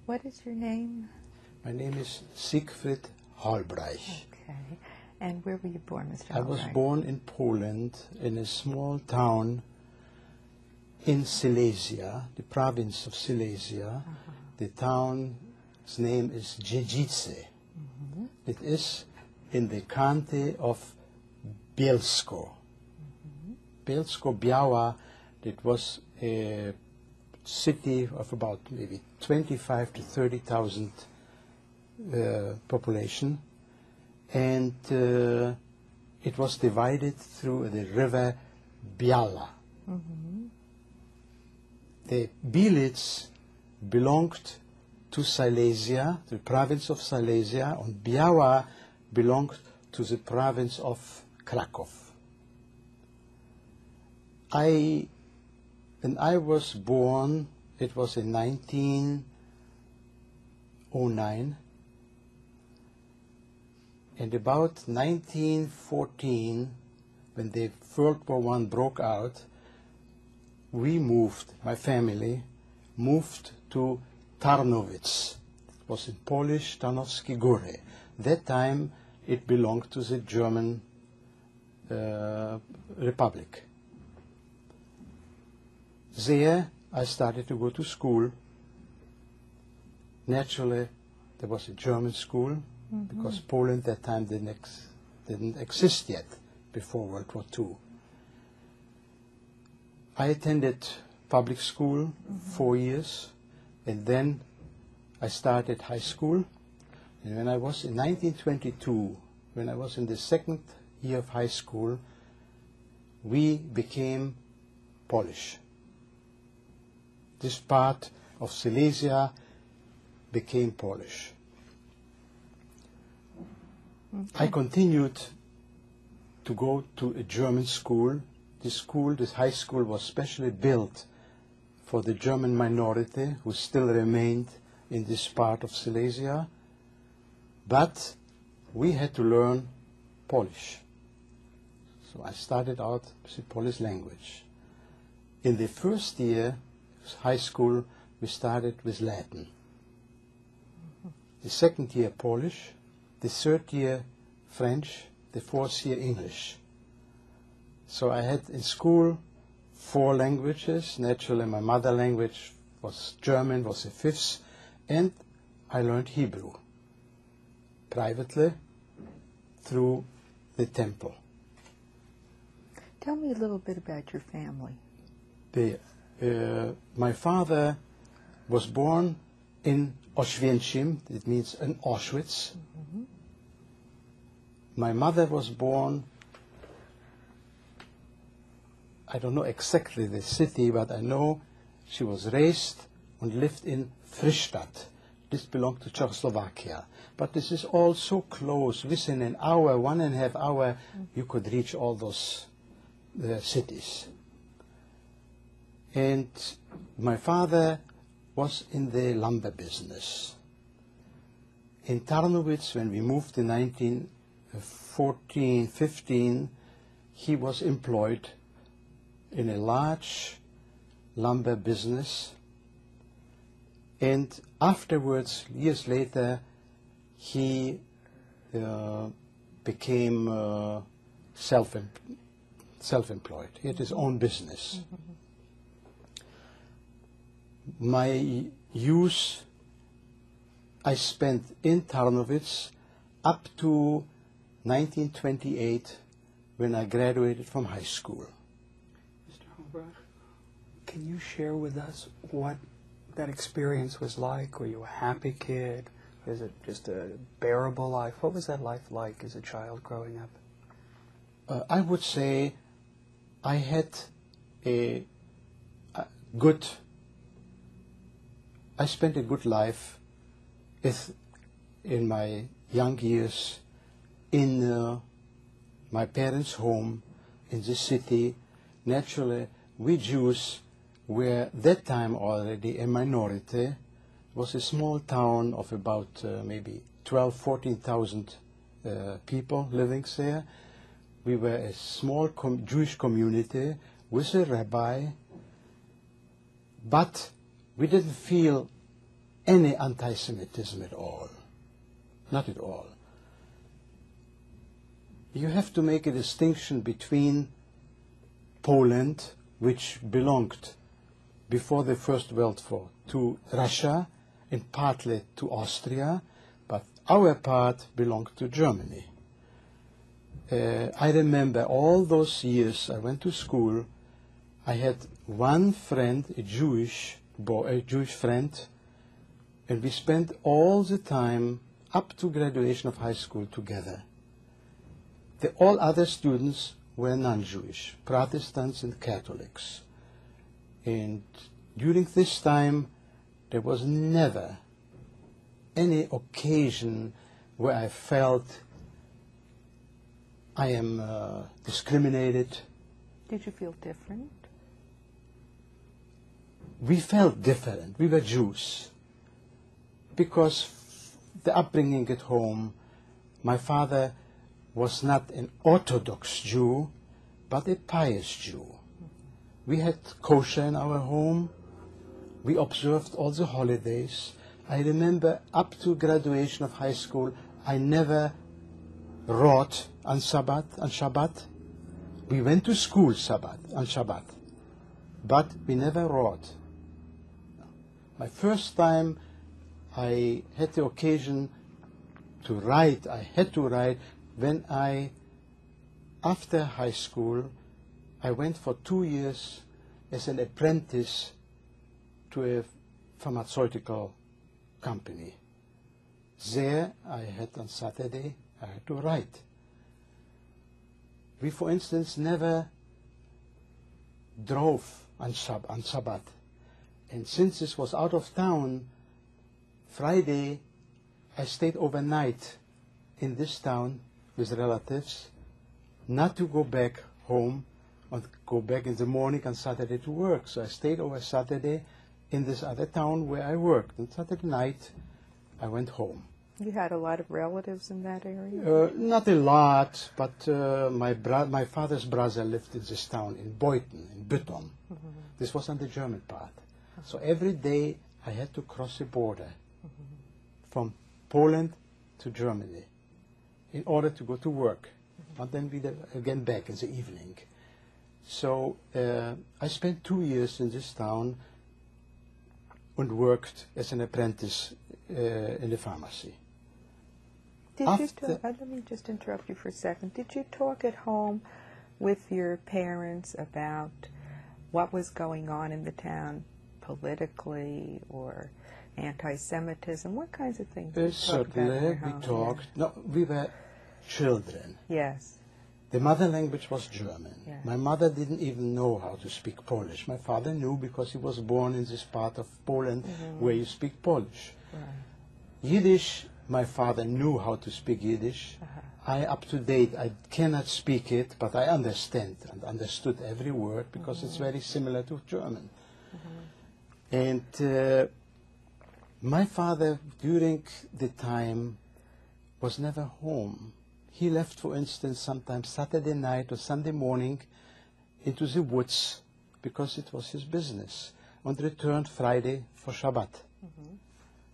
What is your name? My name is Sigfried Halbreich. Okay. And where were you born, Mr. I was Halbreich? born in Poland, in a small town in Silesia, the province of Silesia. The town's name is Dziedzice. It is in the county of Bielsko. Bielsko-Biała, it was a city of about maybe 25 to 30,000 population, and it was divided through the river Biała. The Bielitz belonged to Silesia, the province of Silesia, and Biała belonged to the province of Krakow. When I was born, it was in 1909, and about 1914, when the World War I broke out, we moved, my family, moved to Tarnowitz. It was in Polish, Tarnowskie Góry. That time it belonged to the German Republic. There I started to go to school. Naturally, there was a German school, because Poland at that time didn't exist yet before World War II. I attended public school 4 years, and then I started high school. And when I was in 1922, when I was in the second year of high school, we became Polish. This part of Silesia became Polish. I continued to go to a German school. This high school, was specially built for the German minority who still remained in this part of Silesia. But we had to learn Polish. So I started out with the Polish language. In the first year of high school, we started with Latin. The second year, Polish. The third year, French. The fourth year, English. So I had in school 4 languages. Naturally, my mother language was German, was the fifth, and I learned Hebrew privately through the temple. Tell me a little bit about your family. My father was born in Oświęcim, it means in Auschwitz. My mother was born, I don't know exactly the city, but I know she was raised and lived in Fristadt. This belonged to Czechoslovakia. But this is all so close. Within an hour, 1.5 hours, you could reach all those cities. And my father was in the lumber business. In Tarnowitz, when we moved in 1914-15, he was employed in a large lumber business, and afterwards, years later, he became self-employed. He had his own business. My youth I spent in Tarnowitz up to 1928, when I graduated from high school. Mr. Halbreich, can you share with us what that experience was like? Were you a happy kid? Is it just a bearable life? What was that life like as a child growing up? I would say I had I spent a good life in my young years in my parents' home in the city. Naturally, we Jews were that time already a minority. It was a small town of about maybe 14,000 people living there. We were a small Jewish community with a rabbi, but we didn't feel any anti-Semitism at all. Not at all. You have to make a distinction between Poland, which belonged before the First World War to Russia and partly to Austria, but our part belonged to Germany. I remember all those years I went to school, I had one friend, a Jewish friend, and we spent all the time up to graduation of high school together. All other students were non-Jewish, Protestants and Catholics. And during this time, there was never any occasion where I felt I am discriminated. Did you feel different? We felt different. We were Jews. Because the upbringing at home, my father was not an Orthodox Jew, but a pious Jew. We had kosher in our home. We observed all the holidays. I remember up to graduation of high school, I never wrote on Shabbat. We went to school on Shabbat, but we never wrote. My first time I had the occasion to write, when after high school, I went for 2 years as an apprentice to a pharmaceutical company. There, I had on Saturday, I had to write. We, for instance, never drove on Shabbat. And since this was out of town, Friday, I stayed overnight in this town with relatives, not to go back home and go back in the morning on Saturday to work. So I stayed over Saturday in this other town where I worked. And Saturday night, I went home. You had a lot of relatives in that area? Not a lot, but my father's brother lived in this town, in Beuthen, in Bütton. Mm-hmm. This was on the German part. Uh-huh. So every day I had to cross the border from Poland to Germany in order to go to work. And then we again back in the evening. So I spent 2 years in this town and worked as an apprentice in the pharmacy. Let me just interrupt you for a second. Did you talk at home with your parents about what was going on in the town politically or anti-Semitism? What kinds of things did you talk about in your Certainly, home? we talked. Yeah. No, we were children. Yes. The mother language was German. Yeah. My mother didn't even know how to speak Polish. My father knew because he was born in this part of Poland where you speak Polish. Right. Yiddish, my father knew how to speak Yiddish. I, up to date, I cannot speak it, but I understand and understood every word because it's very similar to German. And my father, during the time, was never home. He left, for instance, sometimes Saturday night or Sunday morning into the woods because it was his business, and returned Friday for Shabbat.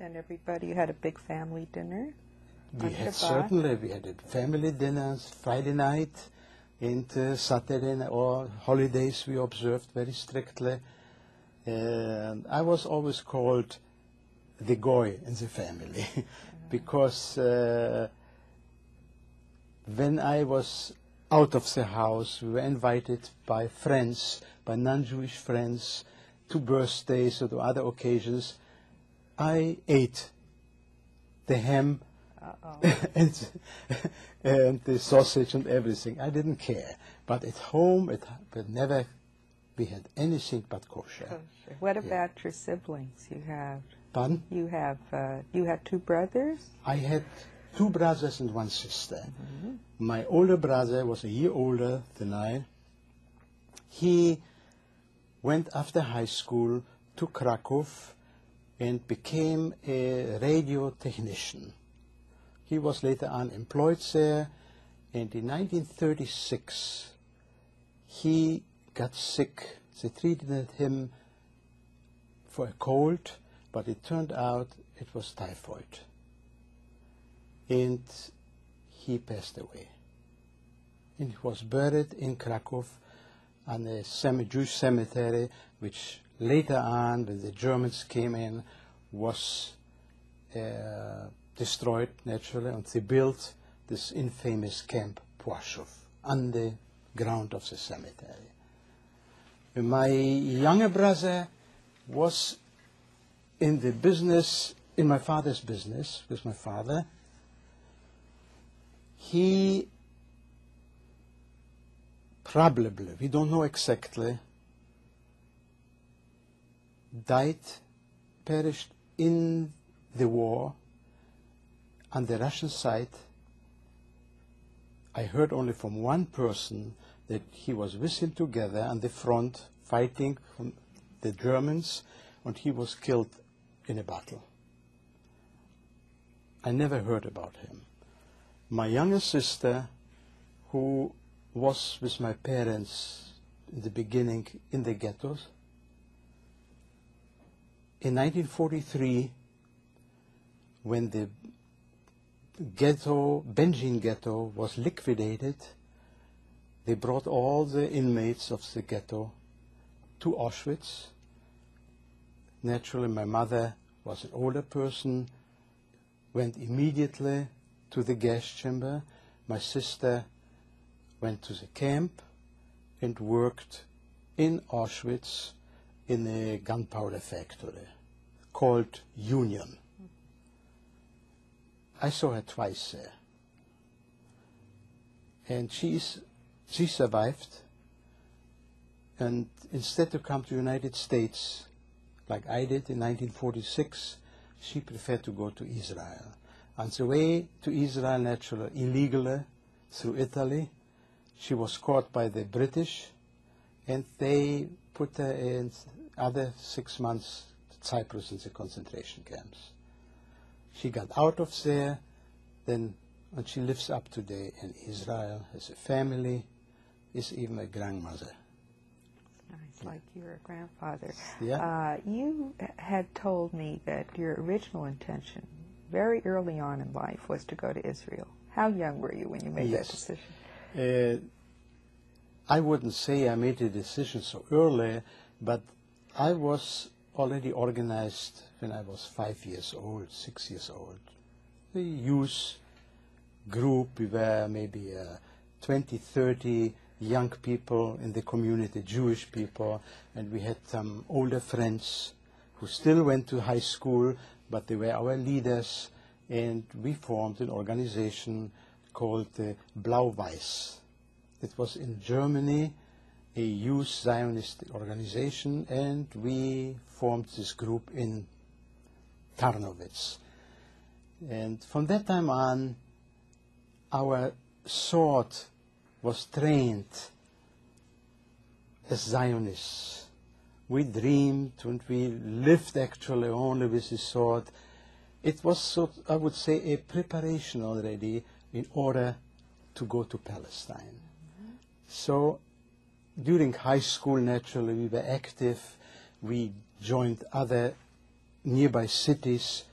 And everybody had a big family dinner? We had a family dinners Friday night, and Saturday or holidays we observed very strictly. And I was always called the goy in the family because when I was out of the house, we were invited by friends, by non-Jewish friends, to birthdays or to other occasions. I ate the ham and the sausage and everything. I didn't care. But at home, we had anything but kosher. What about your siblings? Pardon? You had 2 brothers? I had 2 brothers and 1 sister. My older brother was a year older than I. He went after high school to Krakow and became a radio technician. He was later on employed there, and in 1936 he got sick. They treated him for a cold, but it turned out it was typhoid. And he passed away. And he was buried in Krakow on a Jewish cemetery, which later on, when the Germans came in, was destroyed naturally, and they built this infamous camp Płaszów on the ground of the cemetery. And my younger brother was in the business, in my father's business, with my father. He probably, we don't know exactly, died, perished in the war on the Russian side. I heard only from one person that he was with him together on the front fighting the Germans, and he was killed in a battle. I never heard about him. My younger sister, who was with my parents in the beginning in the ghettos, in 1943, when the ghetto, Benjin ghetto, was liquidated, they brought all the inmates of the ghetto to Auschwitz. Naturally, my mother was an older person, went immediately to the gas chamber. My sister went to the camp and worked in Auschwitz in a gunpowder factory called Union. I saw her twice there. And she survived, and instead to come to the United States, like I did in 1946, she preferred to go to Israel. On the way to Israel, naturally, illegally, through Italy, she was caught by the British, and they put her in other 6 months to Cyprus in the concentration camps. She got out of there, then, and she lives up today in Israel, has a family, is even a grandmother. Nice, like your grandfather. Yeah. You had told me that your original intention, very early on in life, was to go to Israel. How young were you when you made that decision? I wouldn't say I made the decision so early, but I was already organized when I was 5 years old, 6 years old. The youth group, we were maybe 20, 30 young people in the community, Jewish people, and we had some older friends who still went to high school, but they were our leaders, and we formed an organization called the Blau-Weiß. It was in Germany, a youth Zionist organization, and we formed this group in Tarnowitz. And from that time on, our thought was trained as Zionists. We dreamed and we lived actually only with this thought. It was, so, I would say, a preparation already in order to go to Palestine. So during high school, naturally, we were active. We joined other nearby cities,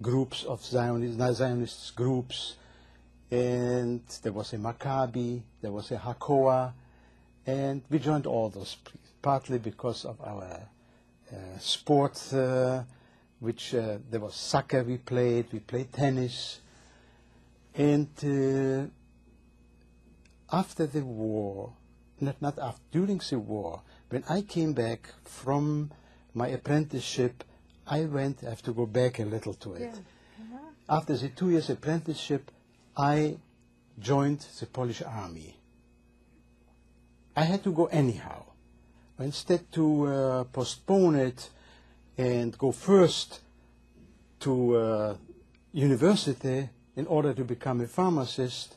groups of Zionist groups, and there was a Maccabi, there was a Hakoah, and we joined all those, partly because of our sport, which there was soccer we played tennis, and after the war, not after, during the war, when I came back from my apprenticeship, I have to go back a little to it. Yeah. After the 2 years apprenticeship, I joined the Polish army. I had to go anyhow. Instead to postpone it and go first to university in order to become a pharmacist,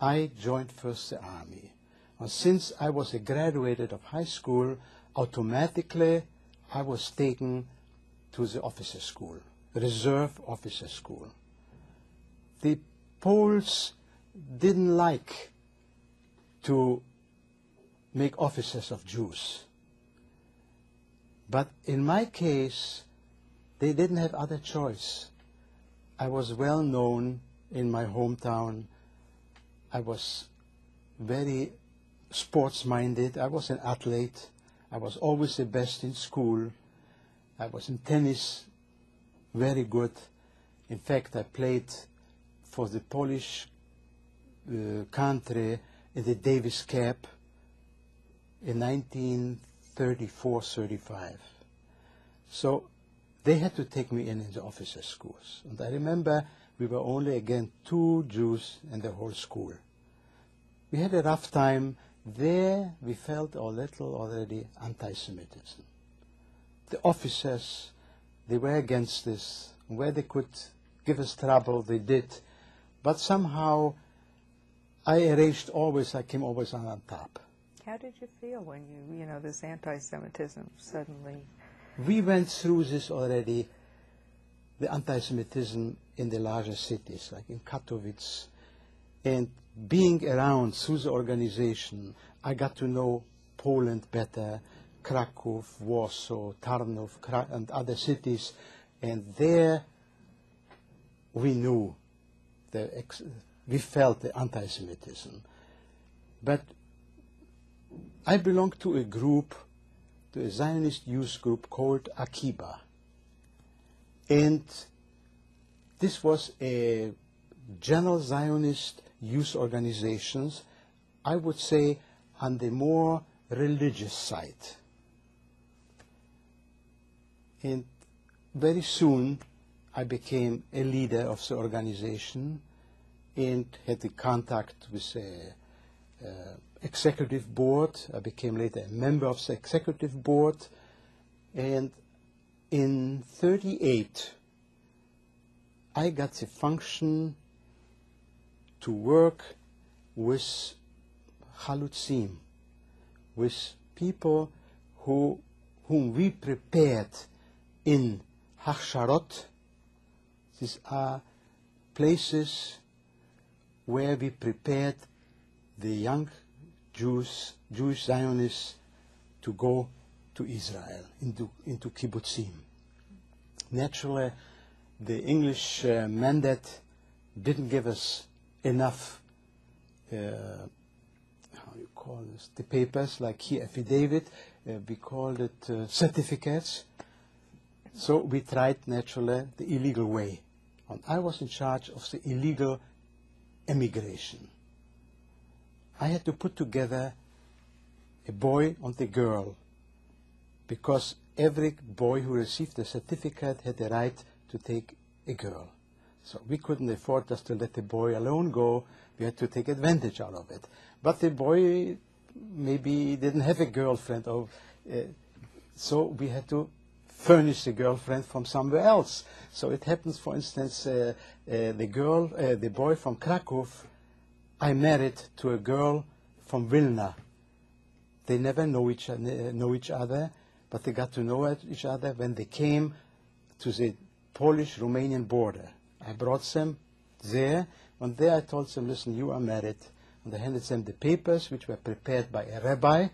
I joined first the army. And since I was a graduate of high school, automatically I was taken to the officer school, reserve officer school. The Poles didn't like to make officers of Jews. But in my case, they didn't have other choice. I was well known in my hometown. I was very sports-minded. I was an athlete. I was always the best in school. I was in tennis very good. In fact, I played for the Polish country in the Davis Cup in 1934-35. So they had to take me in the officers' schools. And I remember we were only, again, 2 Jews in the whole school. We had a rough time. There we felt a little already anti-Semitism. The officers, they were against this. Where they could give us trouble, they did. But somehow I arranged always, I came always on top. How did you feel when you know, this anti-Semitism suddenly? We went through this already, the anti-Semitism in the larger cities, like in Katowice. And being around through the organization, I got to know Poland better, Krakow, Warsaw, Tarnów, and other cities. And there we knew, we felt the anti-Semitism. But I belonged to a group, to a Zionist youth group called Akiba. And this was a general Zionist youth organizations, I would say on the more religious side. And very soon I became a leader of the organization and had the contact with the executive board. I became later a member of the executive board. And in 1938, I got the function to work with Chalutzim, with people whom we prepared in Hachsharot. These are places where we prepared the young Jewish Zionists to go to Israel, into kibbutzim. Naturally, the English mandate didn't give us enough, how you call this, the papers, like here, affidavit, we called it certificates. So we tried, naturally, the illegal way. And I was in charge of the illegal emigration. I had to put together a boy and a girl, because every boy who received a certificate had the right to take a girl. So we couldn't afford just to let the boy alone go. We had to take advantage out of it. But the boy maybe didn't have a girlfriend, so we had to furnish the girlfriend from somewhere else. So it happens, for instance, the boy from Krakow, I married to a girl from Vilna. They never know each other, but they got to know each other when they came to the Polish-Romanian border. I brought them there, and there I told them, listen, you are married. And I handed them the papers, which were prepared by a rabbi,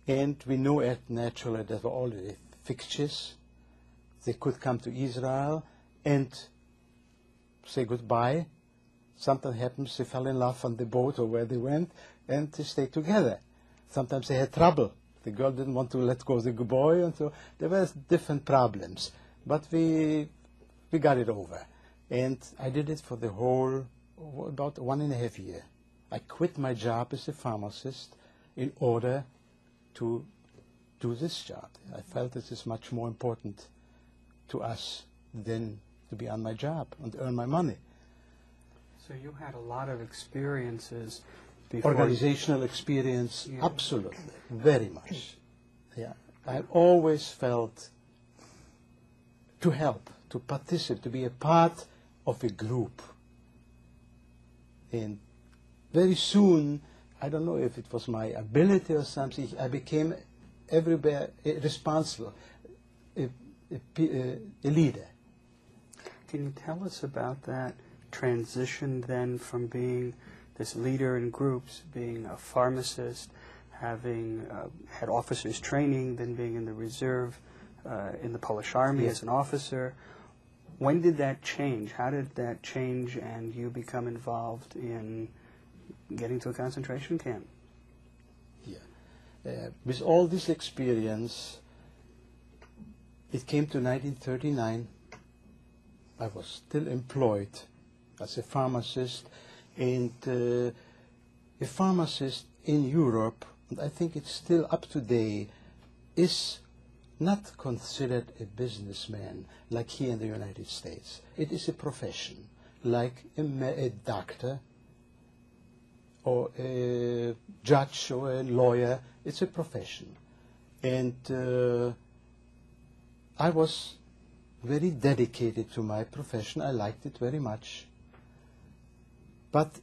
and we know it naturally that were already fixtures. They could come to Israel and say goodbye. Something happens, they fell in love on the boat or where they went, and they stayed together. Sometimes they had trouble. The girl didn't want to let go of the boy, and so there were different problems. But we got it over. And I did it for the whole, about 1.5 years. I quit my job as a pharmacist in order to do this job. I felt this is much more important to us than to be on my job and earn my money. So you had a lot of experiences before. Organizational experience, Yeah. absolutely, very much. Yeah, I always felt to help, to participate, to be a part of a group. And very soon, I don't know if it was my ability or something, I became everywhere responsible, a leader. Can you tell us about that transition then from being this leader in groups, being a pharmacist, having had officers training, then being in the reserve, in the Polish Army Yes. as an officer. When did that change? How did that change and you become involved in getting to a concentration camp? With all this experience, it came to 1939. I was still employed as a pharmacist, and a pharmacist in Europe, and I think it's still up to date, is not considered a businessman like here in the United States. It is a profession, like a doctor or a judge or a lawyer. It's a profession. And I was very dedicated to my profession. I liked it very much. But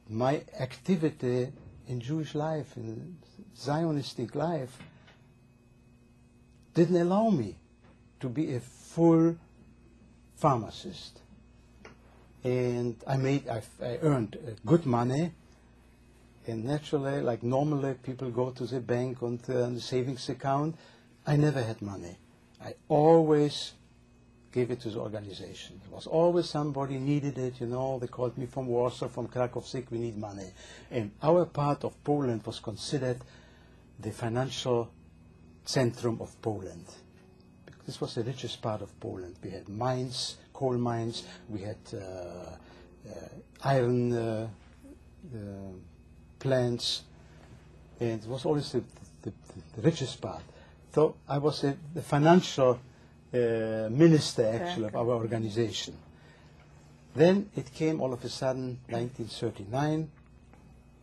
my activity in Jewish life, in Zionistic life, didn't allow me to be a full pharmacist. And I earned good money, and naturally, like normally people go to the bank on the savings account, I never had money. I always gave it to the organization. There was always somebody needed it, you know, they called me from Warsaw, from Krakow, sick, we need money. And our part of Poland was considered the financial centrum of Poland. This was the richest part of Poland. We had mines, coal mines, we had iron plants, and it was always the richest part. So I was the financial minister, actually, of our organization. Then it came all of a sudden, 1939,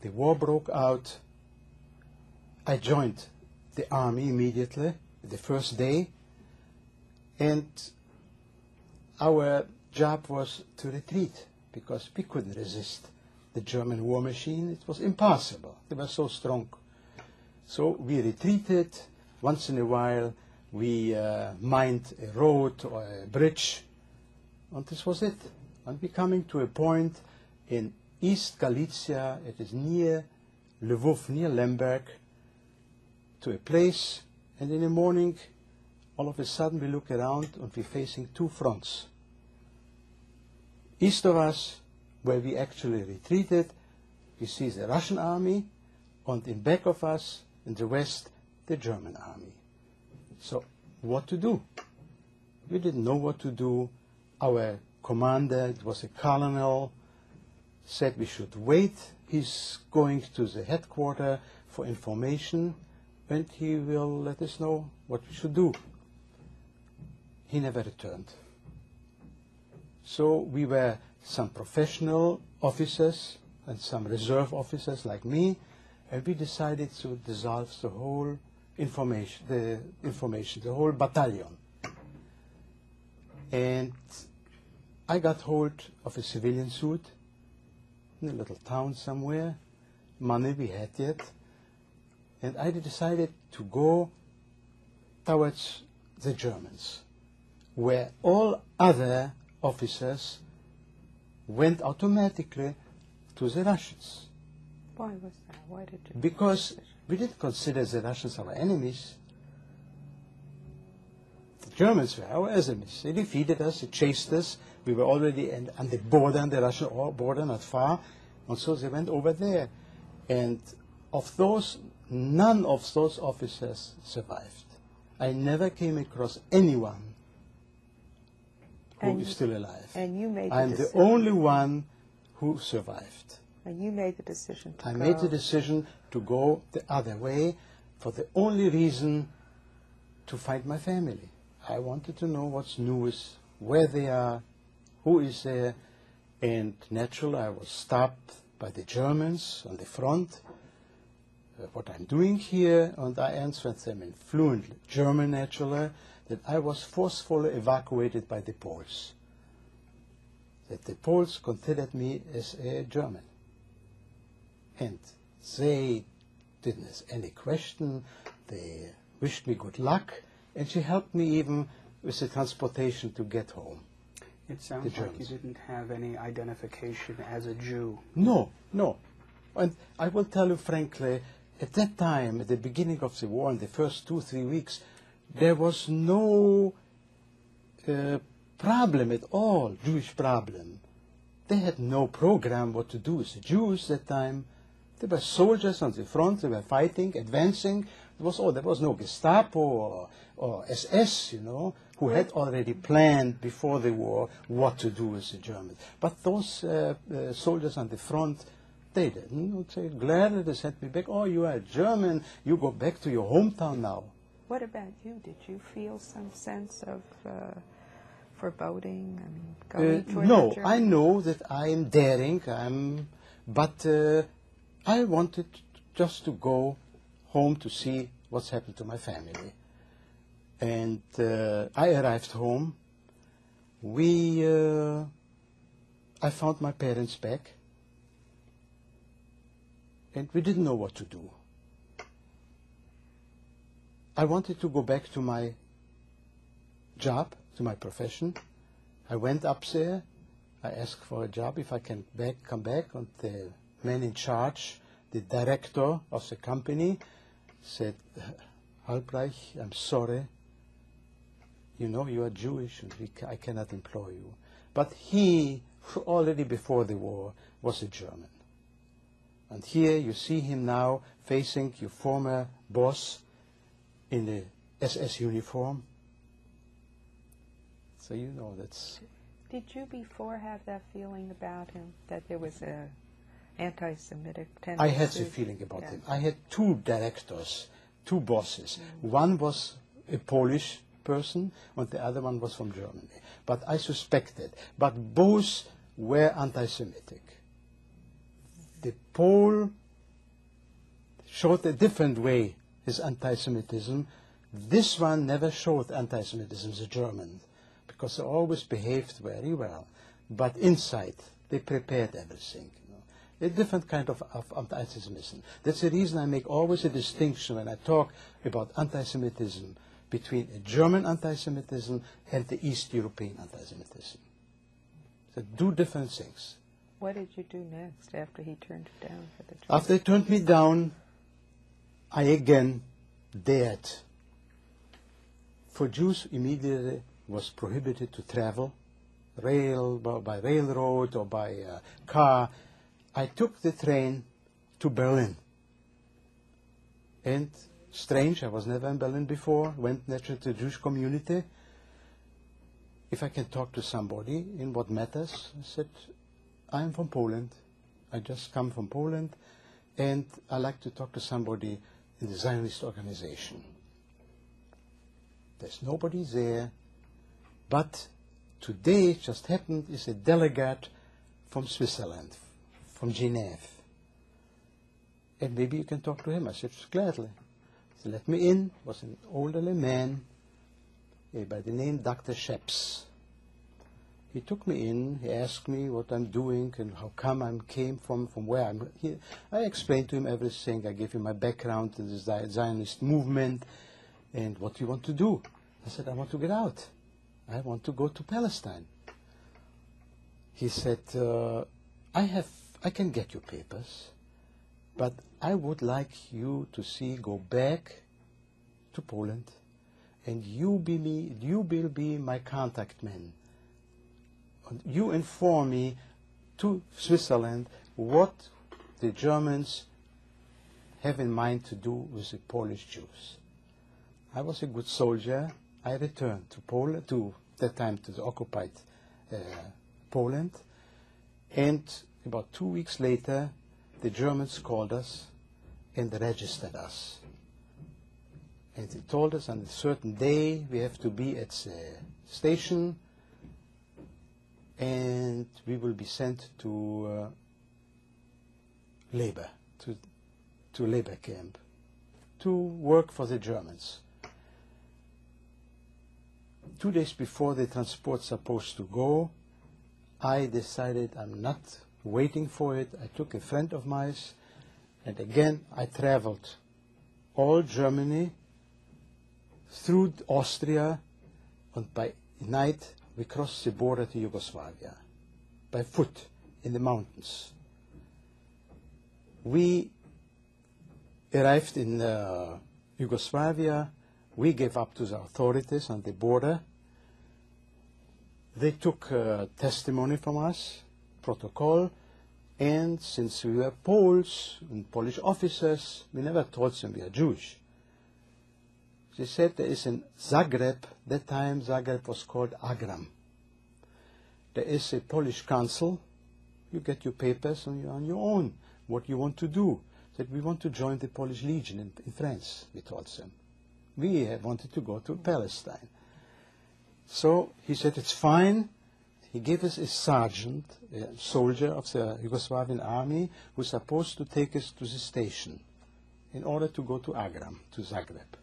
the war broke out. I joined the army immediately, the first day, and our job was to retreat because we couldn't resist the German war machine. It was impossible. They were so strong. So we retreated. Once in a while, we mined a road or a bridge, and this was it. And we're coming to a point in East Galicia, it is near Lvov, near Lemberg, to a place, and in the morning, all of a sudden we look around and we're facing two fronts. East of us, where we actually retreated, we see the Russian army, and in back of us, in the west, the German army. So, what to do? We didn't know what to do. Our commander, it was a colonel, said we should wait. He's going to the headquarters for information, and he will let us know what we should do. He never returned. So we were some professional officers and some reserve officers like me, and we decided to dissolve the whole the whole battalion. And I got hold of a civilian suit in a little town somewhere, money we had yet, and I decided to go towards the Germans, where all other officers went automatically to the Russians. Why was that? Why did you? Because we didn't consider the Russians our enemies. The Germans were our enemies. They defeated us, they chased us. We were already on the border, on the Russian border, not far. And so they went over there. And of those, none of those officers survived. I never came across anyone who is still alive. And you made I'm the only one who survived. And you made the decision to go. I made the decision to go the other way for the only reason to find my family. I wanted to know what's newest, where they are, who is there, and naturally I was stopped by the Germans on the front, what I'm doing here, and I answered them in fluent German naturally, that I was forcefully evacuated by the Poles, that the Poles considered me as a German. And they didn't ask any question, they wished me good luck, and she helped me even with the transportation to get home. It sounds like you didn't have any identification as a Jew. No, no. And I will tell you frankly, at that time, at the beginning of the war, in the first 2-3 weeks, there was no problem at all, Jewish problem. They had no program what to do with the Jews at that time. They were soldiers on the front, they were fighting, advancing. There was no Gestapo or SS, who had already planned before the war what to do with the Germans. But those soldiers on the front, they didn't. They gladly they sent me back. Oh, you are German. You go back to your hometown now. What about you? Did you feel some sense of foreboding? I mean, going toward no, Germany? I know that I am daring. But I wanted just to go home to see what's happened to my family. And I arrived home. I found my parents back. And we didn't know what to do. I wanted to go back to my job, to my profession. I went up there. I asked for a job if I can come back. And the man in charge, the director of the company, said, Halbreich, I'm sorry. You are Jewish and I cannot employ you. But he, already before the war, was a German. And here you see him now facing your former boss in the SS uniform. So that's... Did you before have that feeling about him, that there was a anti-Semitic tendency? I had the feeling about him. I had two directors, two bosses. One was a Polish person and the other one was from Germany. But I suspected. But both were anti-Semitic. The Pole showed a different way his anti-Semitism. This one never showed anti-Semitism, the German, because they always behaved very well. But inside, they prepared everything. A different kind of anti-Semitism. That's the reason I make always a distinction when I talk about anti-Semitism between a German anti-Semitism and the East European anti-Semitism. So two different things. What did you do next after he turned it down for the job? After he turned me down, I again dared. For Jews, immediately was prohibited to travel, by railroad or by car. I took the train to Berlin. And strange, I was never in Berlin before, went naturally to the Jewish community. If I can talk to somebody in what matters, I said, I'm from Poland. I just come from Poland, and I like to talk to somebody in the Zionist organization. There's nobody there, but today it just happened is a delegate from Switzerland, from Geneva. And maybe you can talk to him. I said, gladly. So let me in. Was an elderly man by the name Dr. Sheps. He took me in, he asked me what I'm doing and how come I came from where I'm here. I explained to him everything. I gave him my background in the Zionist movement and what do you want to do? I said, I want to get out. I want to go to Palestine. He said, I can get you papers, but I would like you to go back to Poland and you will be my contact man. You inform me to Switzerland what the Germans have in mind to do with the Polish Jews. I was a good soldier. I returned to Poland, to the occupied Poland, and about 2 weeks later, the Germans called us and registered us. And they told us on a certain day we have to be at the station, and we will be sent to labor, to labor camp, to work for the Germans. 2 days before the transport's supposed to go, I decided I'm not waiting for it. I took a friend of mine, and again I traveled all Germany, through Austria, and by night we crossed the border to Yugoslavia, by foot, in the mountains. We arrived in Yugoslavia We gave up to the authorities on the border. They took testimony from us, protocol, and since we were Poles and Polish officers, we never told them we are Jewish. They said there is in Zagreb, that time Zagreb was called Agram. There is a Polish council, you get your papers and you're on your own, what you want to do. That we want to join the Polish Legion in France, we told them. We wanted to go to Palestine. So he said, it's fine. He gave us a sergeant, a soldier of the Yugoslavian army, who was supposed to take us to the station in order to go to Agram, to Zagreb.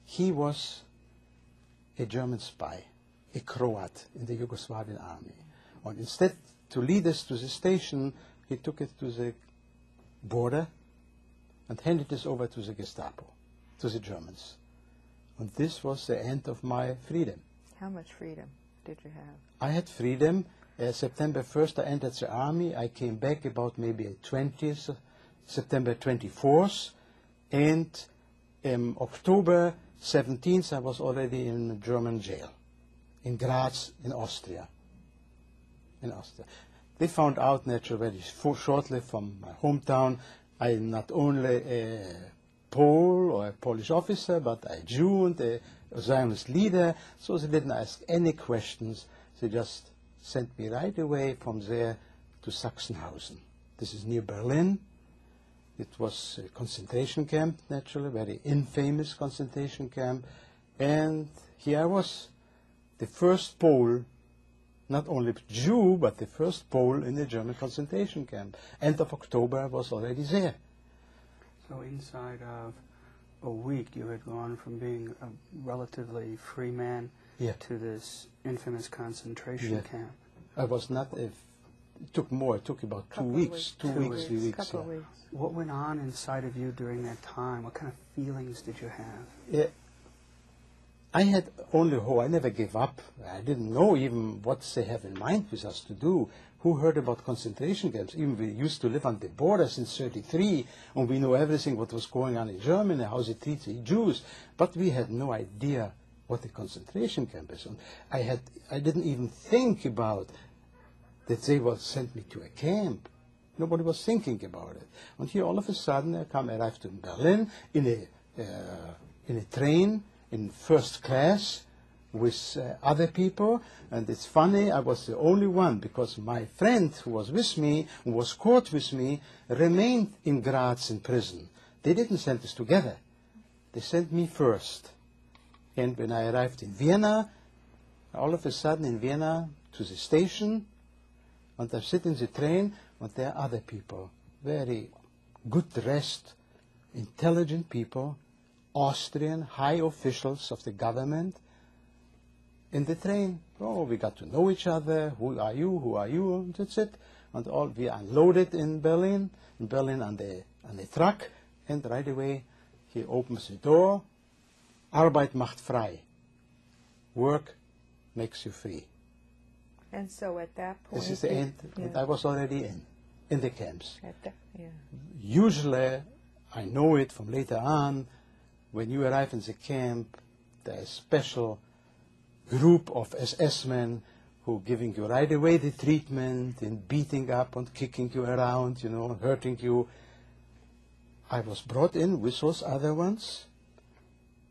He was a German spy, a Croat in the Yugoslavian army. And instead, to lead us to the station, he took it to the border and handed us over to the Gestapo, to the Germans. And this was the end of my freedom. How much freedom did you have? I had freedom. September 1st, I entered the army. I came back about maybe 20th, September 24th. And October 17th, I was already in a German jail, in Graz, in Austria. They found out naturally very shortly from my hometown, I am not only a Pole or a Polish officer, but a Jew and a Zionist leader, so they didn't ask any questions. They just sent me right away from there to Sachsenhausen. This is near Berlin. It was a concentration camp, naturally, very infamous concentration camp. And here I was, the first Pole, not only Jew, but the first Pole in the German concentration camp. End of October, I was already there. So inside of a week, you had gone from being a relatively free man to this infamous concentration camp. I was not, it took more, it took about 2 weeks. 3 weeks. What went on inside of you during that time? What kind of feelings did you have? I had only hope. I never gave up. I didn't know even what they have in mind with us to do. Who heard about concentration camps? Even we used to live on the border since 1933, and we know everything what was going on in Germany, how they treat the Jews. But we had no idea what a concentration camp is. And I didn't even think about that they would send me to a camp. Nobody was thinking about it. And here all of a sudden I arrived in Berlin in a train, in first class with other people, and it's funny, I was the only one, because my friend who was with me, who was caught with me, remained in Graz in prison. They didn't send us together. They sent me first. And when I arrived in Vienna, all of a sudden in Vienna, to the station, and I sit in the train, and there are other people, very good dressed, intelligent people, Austrian high officials of the government in the train. Oh, we got to know each other. Who are you? Who are you? And that's it. And all we unloaded in Berlin on the truck, and right away he opens the door. Arbeit macht frei. Work makes you free. And so at that point, this is the end. I was already in the camps. Yeah. Usually, I know it from later on. When you arrive in the camp, there's a special group of SS men who giving you right away the treatment and beating up and kicking you around, hurting you. I was brought in with those other ones.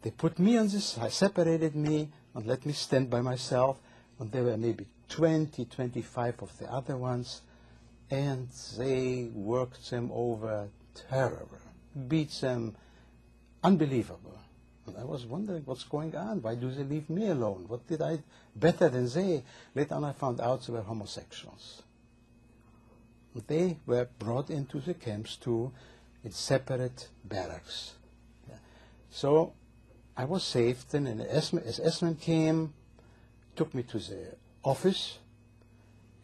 They put me on this side, separated me, and let me stand by myself. And there were maybe 20, 25 of the other ones, and they worked them over terrible, beat them. Unbelievable. And I was wondering what's going on. Why do they leave me alone? What did I better than they? Later on I found out they were homosexuals. And they were brought into the camps too in separate barracks. Yeah. So I was saved. Then an SS-man came, took me to the office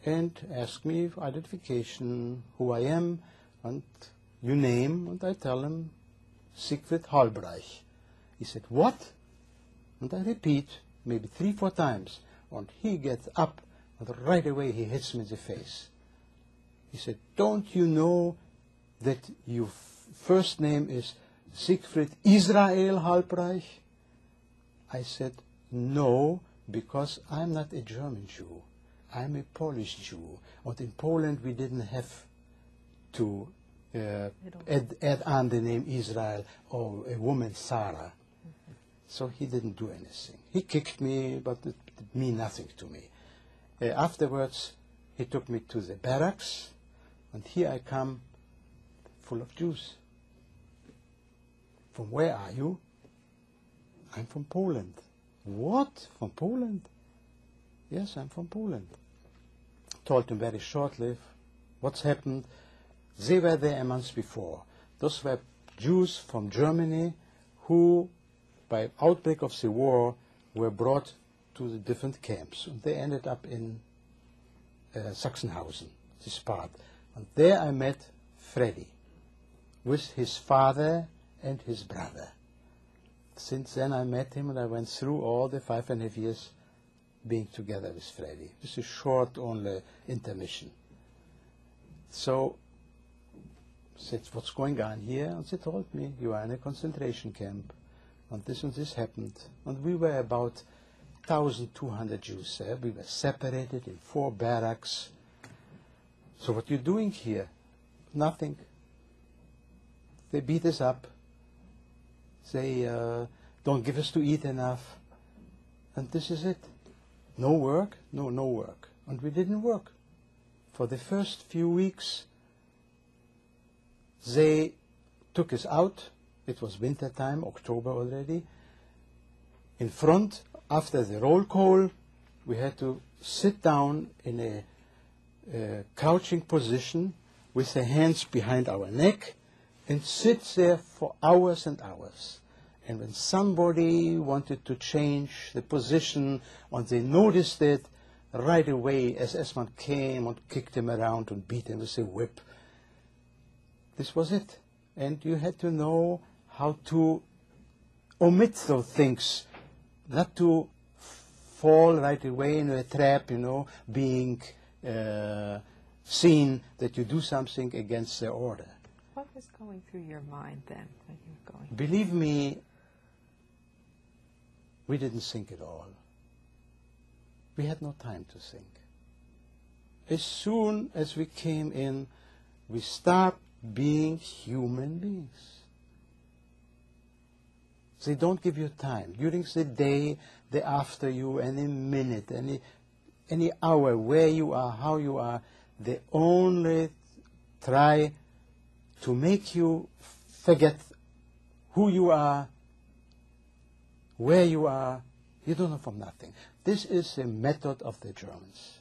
and asked me for identification, who I am, and your name, and I tell him, Sigfried Halbreich. He said, what? And I repeat, maybe 3-4 times. And he gets up, and right away he hits me in the face. He said, don't you know that your first name is Sigfried Israel Halbreich? I said, no, because I'm not a German Jew. I'm a Polish Jew. And in Poland we didn't have to add on the name Israel or a woman Sarah. So he didn't do anything. He kicked me, but it meant nothing to me. Afterwards, he took me to the barracks, and here I come full of Jews. From where are you? I'm from Poland. What? From Poland? Yes, I'm from Poland. Told him very shortly what's happened. They were there a month before. Those were Jews from Germany who, by outbreak of the war, were brought to the different camps. And they ended up in Sachsenhausen, this part. And there I met Freddy with his father and his brother. Since then I met him and I went through all the 5.5 years being together with Freddy. This is short only intermission. So, said, what's going on here? And they told me, you are in a concentration camp. And this happened. And we were about 1,200 Jews there. We were separated in 4 barracks. So what are you doing here? Nothing. They beat us up. They don't give us to eat enough. And this is it. No work? No work. And we didn't work. For the first few weeks, they took us out. It was winter time, October already. In front, after the roll call, we had to sit down in a crouching position with the hands behind our neck and sit there for hours and hours. And when somebody wanted to change the position, and they noticed it, right away SS-man came and kicked him around and beat him with a whip. This was it. And you had to know how to omit those things, not to fall right away in a trap, being seen that you do something against the order. What was going through your mind then when you were going? Believe me, we didn't think at all. We had no time to think. As soon as we came in, we stopped being human beings. They don't give you time. During the day, they're after you, any minute, any hour, where you are, how you are. They only try to make you forget who you are, where you are. You don't know from nothing. This is the method of the Germans.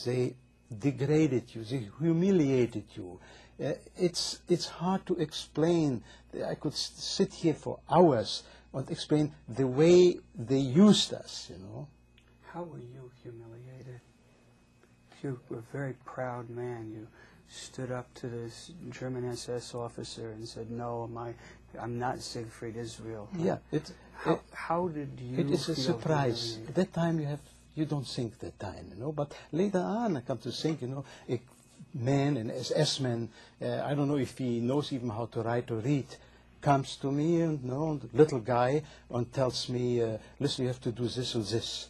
They degraded you, they humiliated you. It's hard to explain. I could sit here for hours and explain the way they used us, How were you humiliated? You were a very proud man. You stood up to this German SS officer and said, no, I'm not Sigfried Israel. Yeah. How did you It is a feel surprise. humiliated? At that time you don't think that time, But later on I come to think, a man, an SS-man, I don't know if he knows even how to write or read, comes to me and little guy and tells me, listen, you have to do this and this.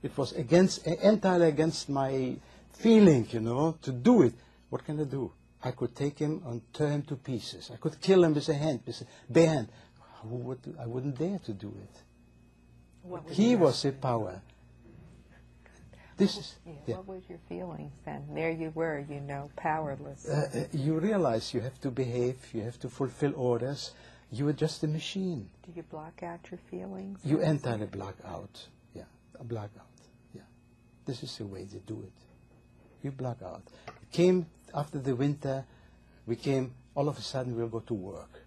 It was entirely against my feeling, to do it. What can I do? I could take him and tear him to pieces. I could kill him with a bare hand. I wouldn't dare to do it. He was a power. What was your feelings then? There you were, powerless. You realize you have to behave, you have to fulfill orders. You are just a machine. Do you block out your feelings? You entirely block out. Yeah, block out. Yeah, this is the way they do it. You block out. It came after the winter. All of a sudden we'll go to work.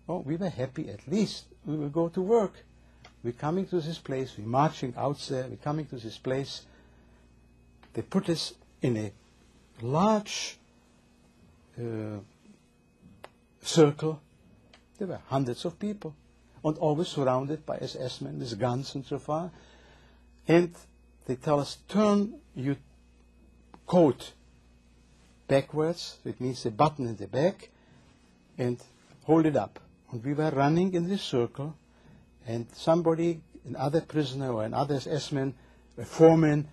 Oh, we were happy. At least we will go to work. We're coming to this place. We're marching out there. We're coming to this place. They put us in a large circle. There were hundreds of people, and always surrounded by SS-men with guns and so far. And they tell us, turn your coat backwards, it means the button in the back, and hold it up. And we were running in this circle, And somebody, another prisoner or another SS-man, a foreman,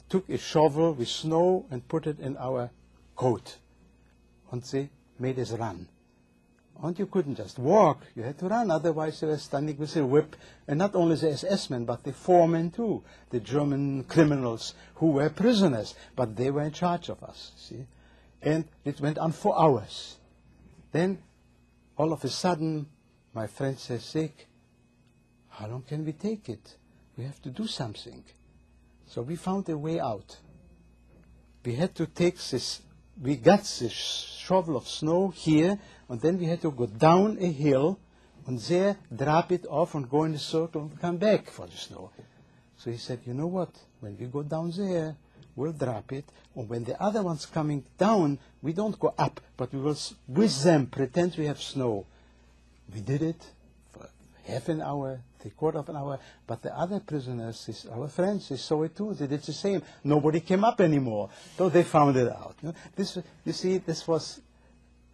took a shovel with snow and put it in our coat. And they made us run. And you couldn't just walk, you had to run, otherwise you were standing with a whip. And not only the SS-men, but the foremen too, the German criminals who were prisoners, but they were in charge of us, see. And it went on for hours. Then, all of a sudden, my friend says, Sig, how long can we take it? We have to do something. So we found a way out. We had to take this, we got this shovel of snow here, and then we had to go down a hill, and there drop it off and go in a circle and come back for the snow. So he said, you know what, when we go down there, we'll drop it, and when the other one's coming down, we don't go up, but we will, with them, pretend we have snow. We did it for half an hour, three-quarter of an hour, but the other prisoners, our friends, they saw it too, they did the same. Nobody came up anymore, so they found it out. This, you see, this was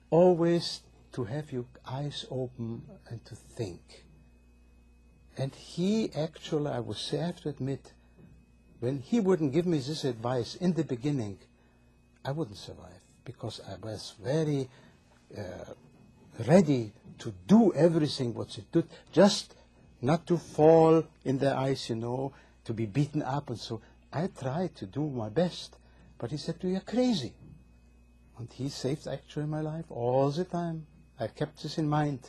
always to have your eyes open and to think. And he actually, I would say, I have to admit, when he wouldn't give me this advice in the beginning, I wouldn't survive, because I was very ready to do everything what he did, just not to fall in the ice, to be beaten up. And so I tried to do my best. But he said, you're crazy. And he saved actually my life all the time. I kept this in mind.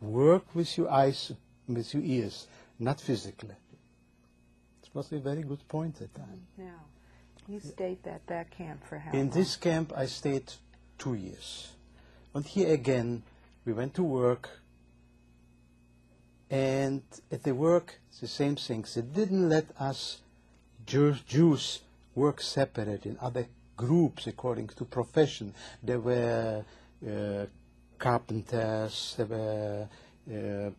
Work with your eyes, with your ears, not physically. It was a very good point at the time. Now, you stayed at that camp for how long? In this camp I stayed 2 years. And here again, we went to work. And at the work, the same things. They didn't let us Jews work separate in other groups according to profession. There were carpenters, there were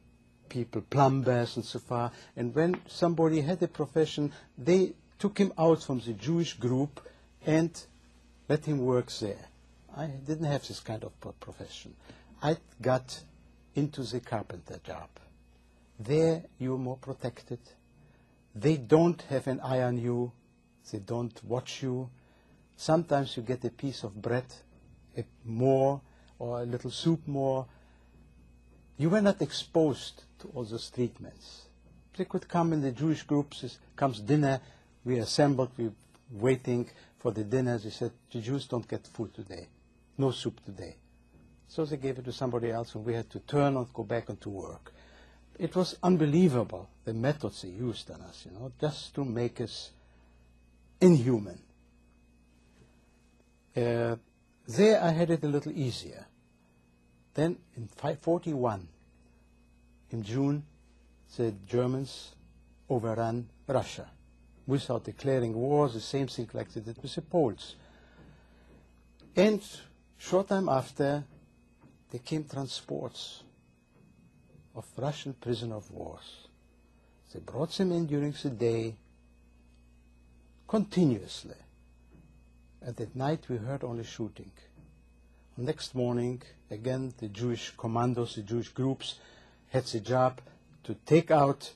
people, plumbers and so far. And when somebody had a profession, they took him out from the Jewish group and let him work there. I didn't have this kind of profession. I got into the carpenter job. There you're more protected. They don't have an eye on you. They don't watch you. Sometimes you get a piece of bread more or a little soup more. You were not exposed to all those treatments. They could come in the Jewish groups, comes dinner, we assembled, we're waiting for the dinner. They said, the Jews don't get food today, no soup today. So they gave it to somebody else, and we had to turn and go back into work. It was unbelievable, the methods they used on us, just to make us inhuman. There I had it a little easier. Then in 1941, in June, the Germans overran Russia without declaring war, the same thing like they did with the Poles. And short time after, there came transports of Russian prisoner of wars. They brought them in during the day continuously. And at night we heard only shooting. Next morning, again, the Jewish commandos, the Jewish groups, had the job to take out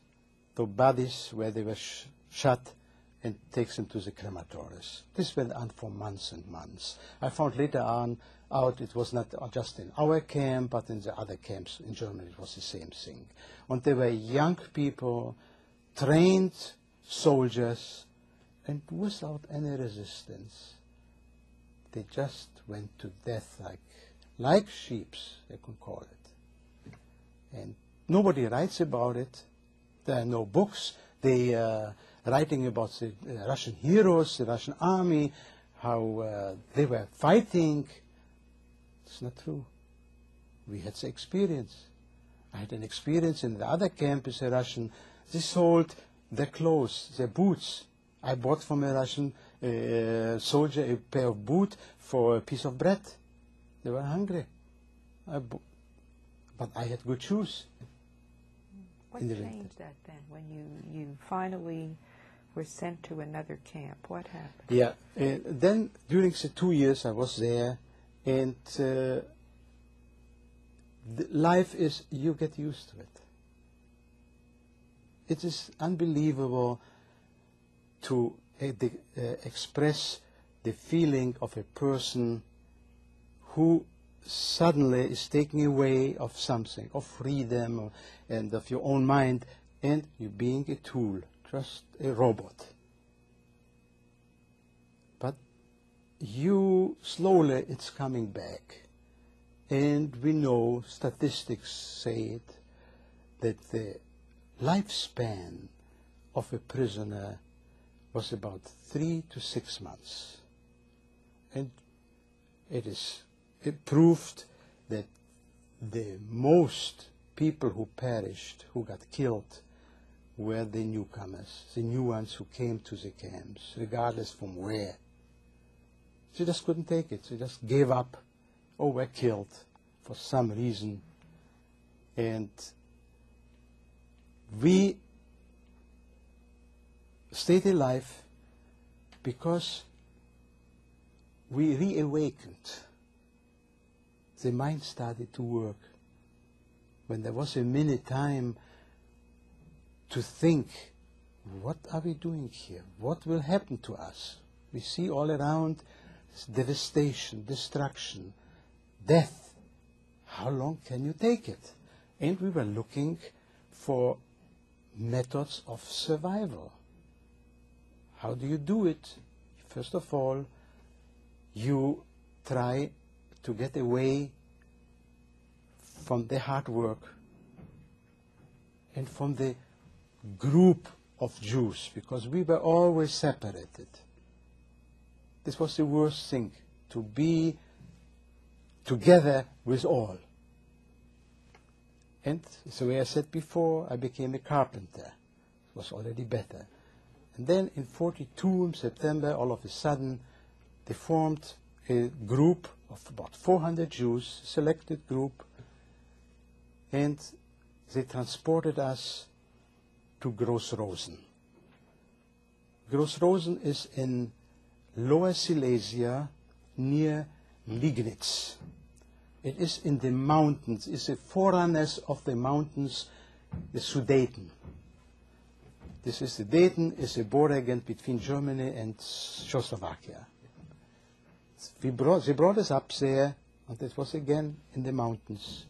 the bodies where they were shot and take them to the crematories. This went on for months and months. I found later on out it was not just in our camp, but in the other camps in Germany it was the same thing. And they were young people, trained soldiers, and without any resistance. They just went to death like sheep, they could call it. And nobody writes about it. There are no books. They are writing about the Russian heroes, the Russian army, how they were fighting. It's not true. We had the experience. I had an experience in the other camp with a Russian. They sold their clothes, their boots. I bought from a Russian soldier a pair of boots for a piece of bread. They were hungry. But I had good shoes. What changed that then when you finally were sent to another camp? What happened? Yeah. Then during the 2 years I was there, and the life is, you get used to it. it is unbelievable to express the feeling of a person who suddenly is taken away of something, of freedom and of your own mind, and you being a tool, just a robot. But you, slowly, it's coming back. And we know, statistics say it, that the lifespan of a prisoner was about 3 to 6 months. And it proved that the most people who perished, who got killed, were the newcomers, the new ones who came to the camps, regardless from where. They just couldn't take it. They just gave up or were killed for some reason. And we stayed alive because we reawakened. The mind started to work. When there was a minute time to think, what are we doing here? What will happen to us? We see all around devastation, destruction, death. How long can you take it? And we were looking for methods of survival. How do you do it? First of all, you try to get away from the hard work and from the group of Jews, because we were always separated. This was the worst thing, to be together with all. And the way I said before, I became a carpenter. It was already better. And then in 1942, in September, all of a sudden, they formed a group of about 400 Jews, selected group, and they transported us to Groß-Rosen. Groß-Rosen is in Lower Silesia, near Liegnitz. It is in the mountains. It's a forerunners of the mountains, the Sudeten. The Sudeten is a border again between Germany and Czechoslovakia. They brought us up there, and it was again in the mountains.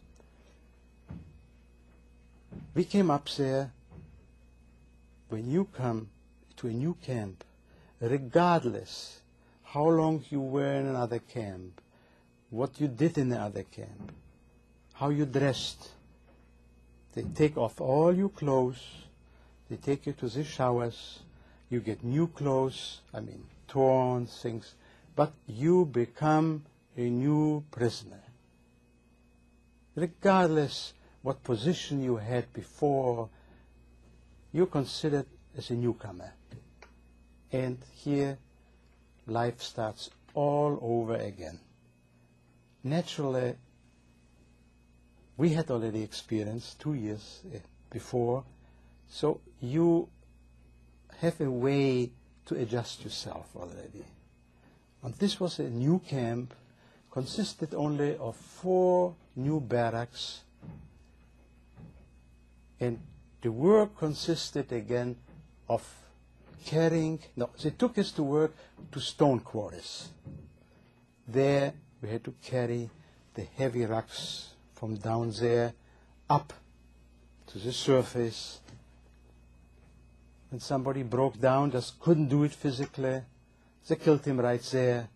We came up there. When you come to a new camp, regardless how long you were in another camp, what you did in the other camp, how you dressed, they take off all your clothes, they take you to the showers, you get new clothes, torn things, but you become a new prisoner. Regardless what position you had before, you're considered as a newcomer. And here, life starts all over again. Naturally, we had already experienced 2 years before, so you have a way to adjust yourself already. And this was a new camp, consisted only of 4 new barracks, and the work consisted again of they took us to work to stone quarries. There we had to carry the heavy rocks from down there up to the surface. When somebody broke down, just couldn't do it physically, they killed him right there.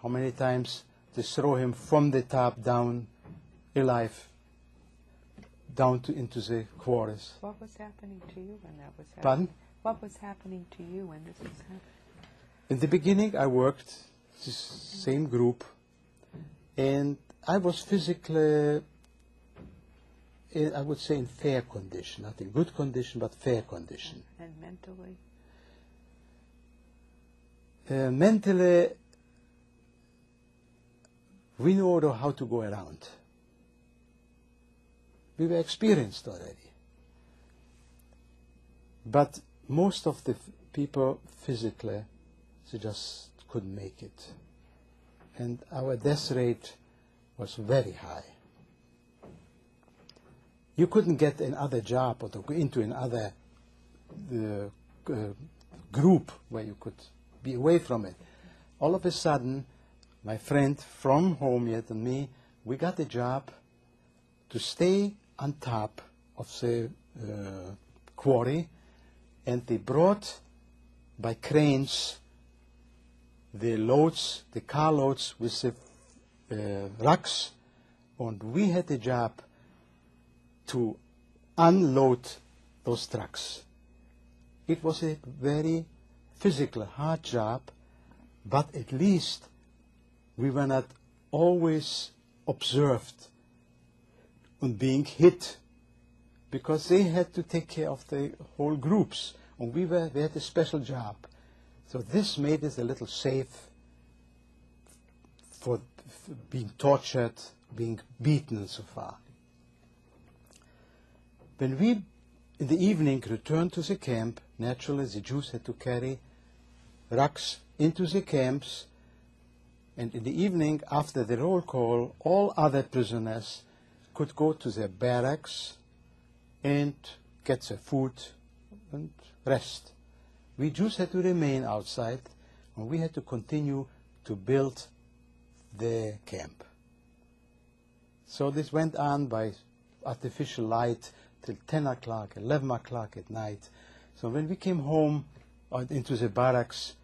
How many times they throw him from the top down, alive, down into the quarries. What was happening to you when that was happening? Pardon? What was happening to you when this was happening? In the beginning, I worked this same group, and I was physically, I would say, in fair condition. Not in good condition, but fair condition. And mentally? Mentally, we know how to go around. We were experienced already. But most of the people physically, they just couldn't make it. And our death rate was very high. You couldn't get another job or to go into another group where you could be away from it. All of a sudden, my friend from home yet and me, we got a job to stay on top of the quarry, and they brought by cranes the loads, the car loads with the rocks, and we had the job to unload those trucks. It was a very physical, hard job, but at least we were not always observed on being hit, because they had to take care of the whole groups, and we had a special job. So this made us a little safe for being tortured, being beaten so far. When we, in the evening, returned to the camp, naturally the Jews had to carry rocks into the camps, and in the evening, after the roll call, all other prisoners could go to their barracks and get their food and rest. We Jews had to remain outside, and we had to continue to build the camp. So this went on by artificial light till 10 o'clock, 11 o'clock at night. So when we came home into the barracks,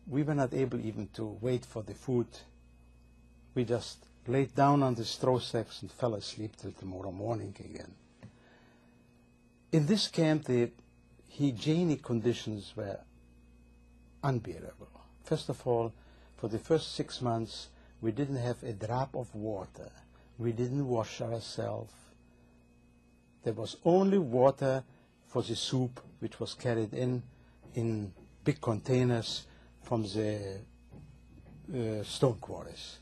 we were not able even to wait for the food. We just laid down on the straw sacks and fell asleep till tomorrow morning again. In this camp, the hygienic conditions were unbearable. First of all, for the first 6 months, we didn't have a drop of water. We didn't wash ourselves. There was only water for the soup, which was carried in big containers from the stone quarries.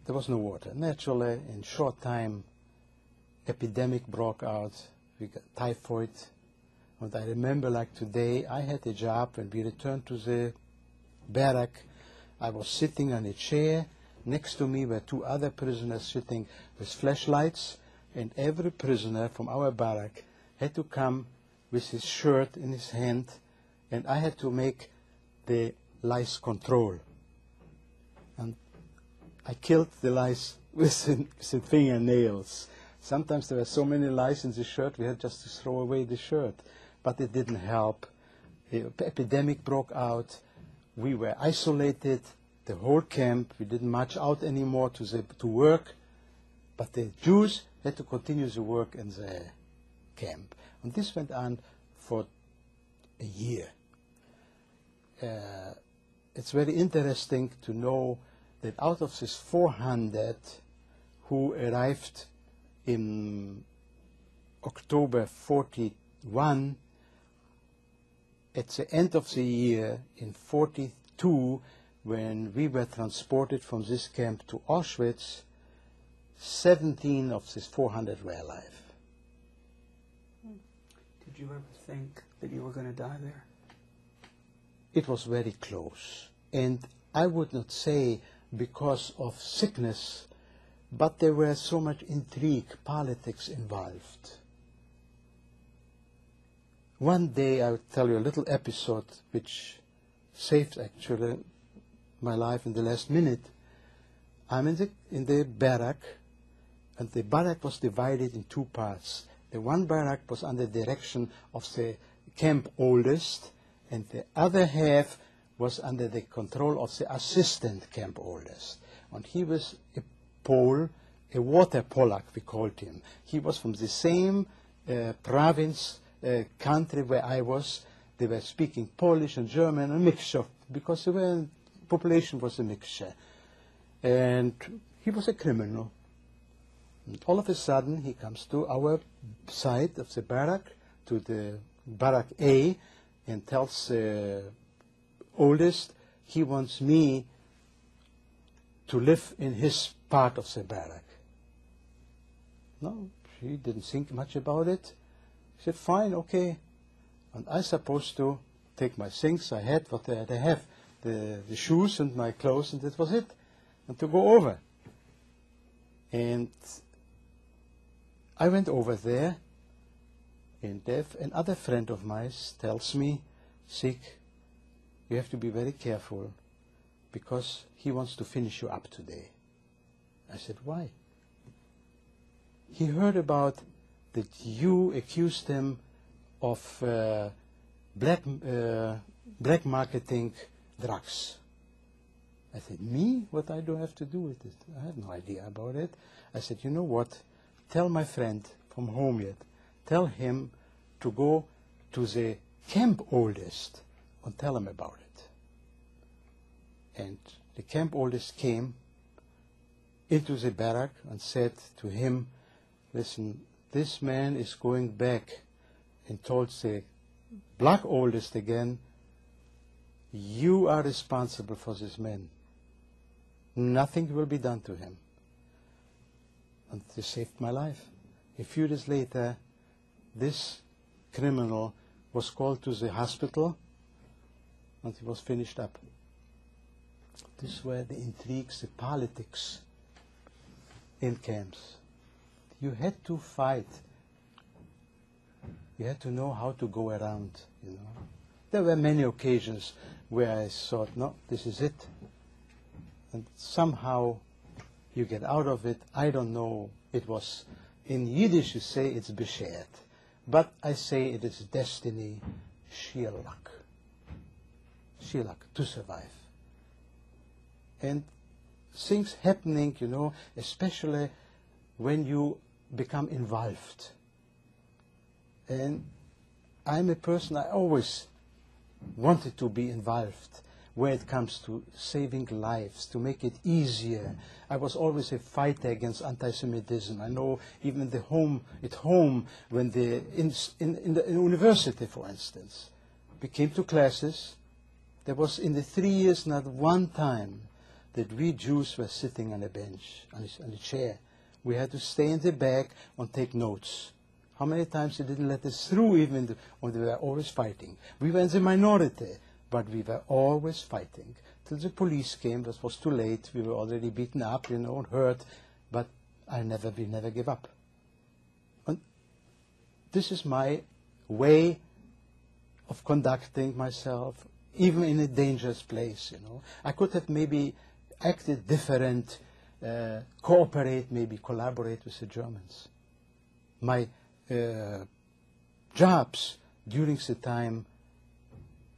There was no water. Naturally, in short time, epidemic broke out. We got typhoid. And I remember, like today, I had a job when we returned to the barrack. I was sitting on a chair. Next to me were 2 other prisoners sitting with flashlights, and every prisoner from our barrack had to come with his shirt in his hand, and I had to make the lice control. And I killed the lice with the fingernails. Sometimes there were so many lice in the shirt, we had just to throw away the shirt. But it didn't help. The epidemic broke out. We were isolated, the whole camp. We didn't march out anymore to work. But the Jews had to continue the work in the camp. And this went on for a year. It's very interesting to know that out of this 400 who arrived in October 41, at the end of the year in 42, when we were transported from this camp to Auschwitz, 17 of these 400 were alive. Did you ever think that you were going to die there? It was very close. And I would not say because of sickness, but there were so much intrigue, politics involved. One day I will tell you a little episode which saved actually my life in the last minute. I'm in the barrack, and the barrack was divided in 2 parts. The one barrack was under the direction of the camp oldest, and the other half was under the control of the assistant camp oldest. And he was a Pole, a water Polak, we called him. He was from the same province, country where I was. They were speaking Polish and German, a mixture, because the population was a mixture. And he was a criminal. And all of a sudden, he comes to our side of the barrack, to the barrack A, and tells the oldest he wants me to live in his part of the barrack. No, she didn't think much about it. She said, fine, okay. And I supposed to take my things I had, what I have, the shoes and my clothes, and that was it, and to go over. And I went over there, And another friend of mine tells me, Sig, you have to be very careful because he wants to finish you up today. I said, why? He heard about that you accused him of black marketing drugs. I said, me? What I do have to do with it? I have no idea about it. I said, you know what? Tell my friend from home yet. Tell him to go to the camp oldest and tell him about it. And the camp oldest came into the barrack and said to him, listen, this man is going back, and told the black oldest again, you are responsible for this man. Nothing will be done to him. And they saved my life. A few days later, this criminal was called to the hospital and he was finished up. This were the intrigues, the politics in camps. You had to fight. You had to know how to go around, you know. There were many occasions where I thought, no, this is it. And somehow you get out of it. I don't know. It was, in Yiddish you say it's beschert. But I say it is destiny, sheer luck. Sheer luck to survive. And things happening, you know, especially when you become involved. And I'm a person, I always wanted to be involved when it comes to saving lives, to make it easier. I was always a fighter against anti-Semitism. I know even at home, when in the university, for instance, we came to classes, there was in the 3 years not one time that we Jews were sitting on a bench, on a chair. We had to stay in the back and take notes. How many times they didn't let us through, even when they were always fighting. We were in the minority, but we were always fighting. Till the police came, it was too late. We were already beaten up, you know, and hurt. But we never give up. And this is my way of conducting myself, even in a dangerous place, you know. I could have maybe acted different, cooperate, maybe collaborate with the Germans. My jobs during the time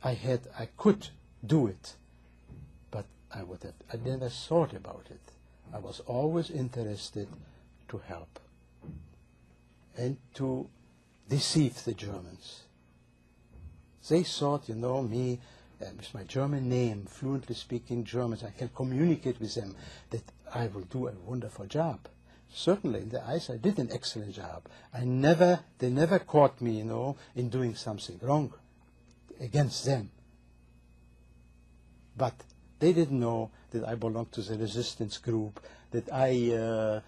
I could do it, but I never thought about it. I was always interested to help and to deceive the Germans. They thought, you know, me, with my German name, fluently speaking German, I can communicate with them, that I will do a wonderful job. Certainly, in their eyes, I did an excellent job. They never caught me, you know, in doing something wrong against them. But they didn't know that I belonged to the resistance group, that I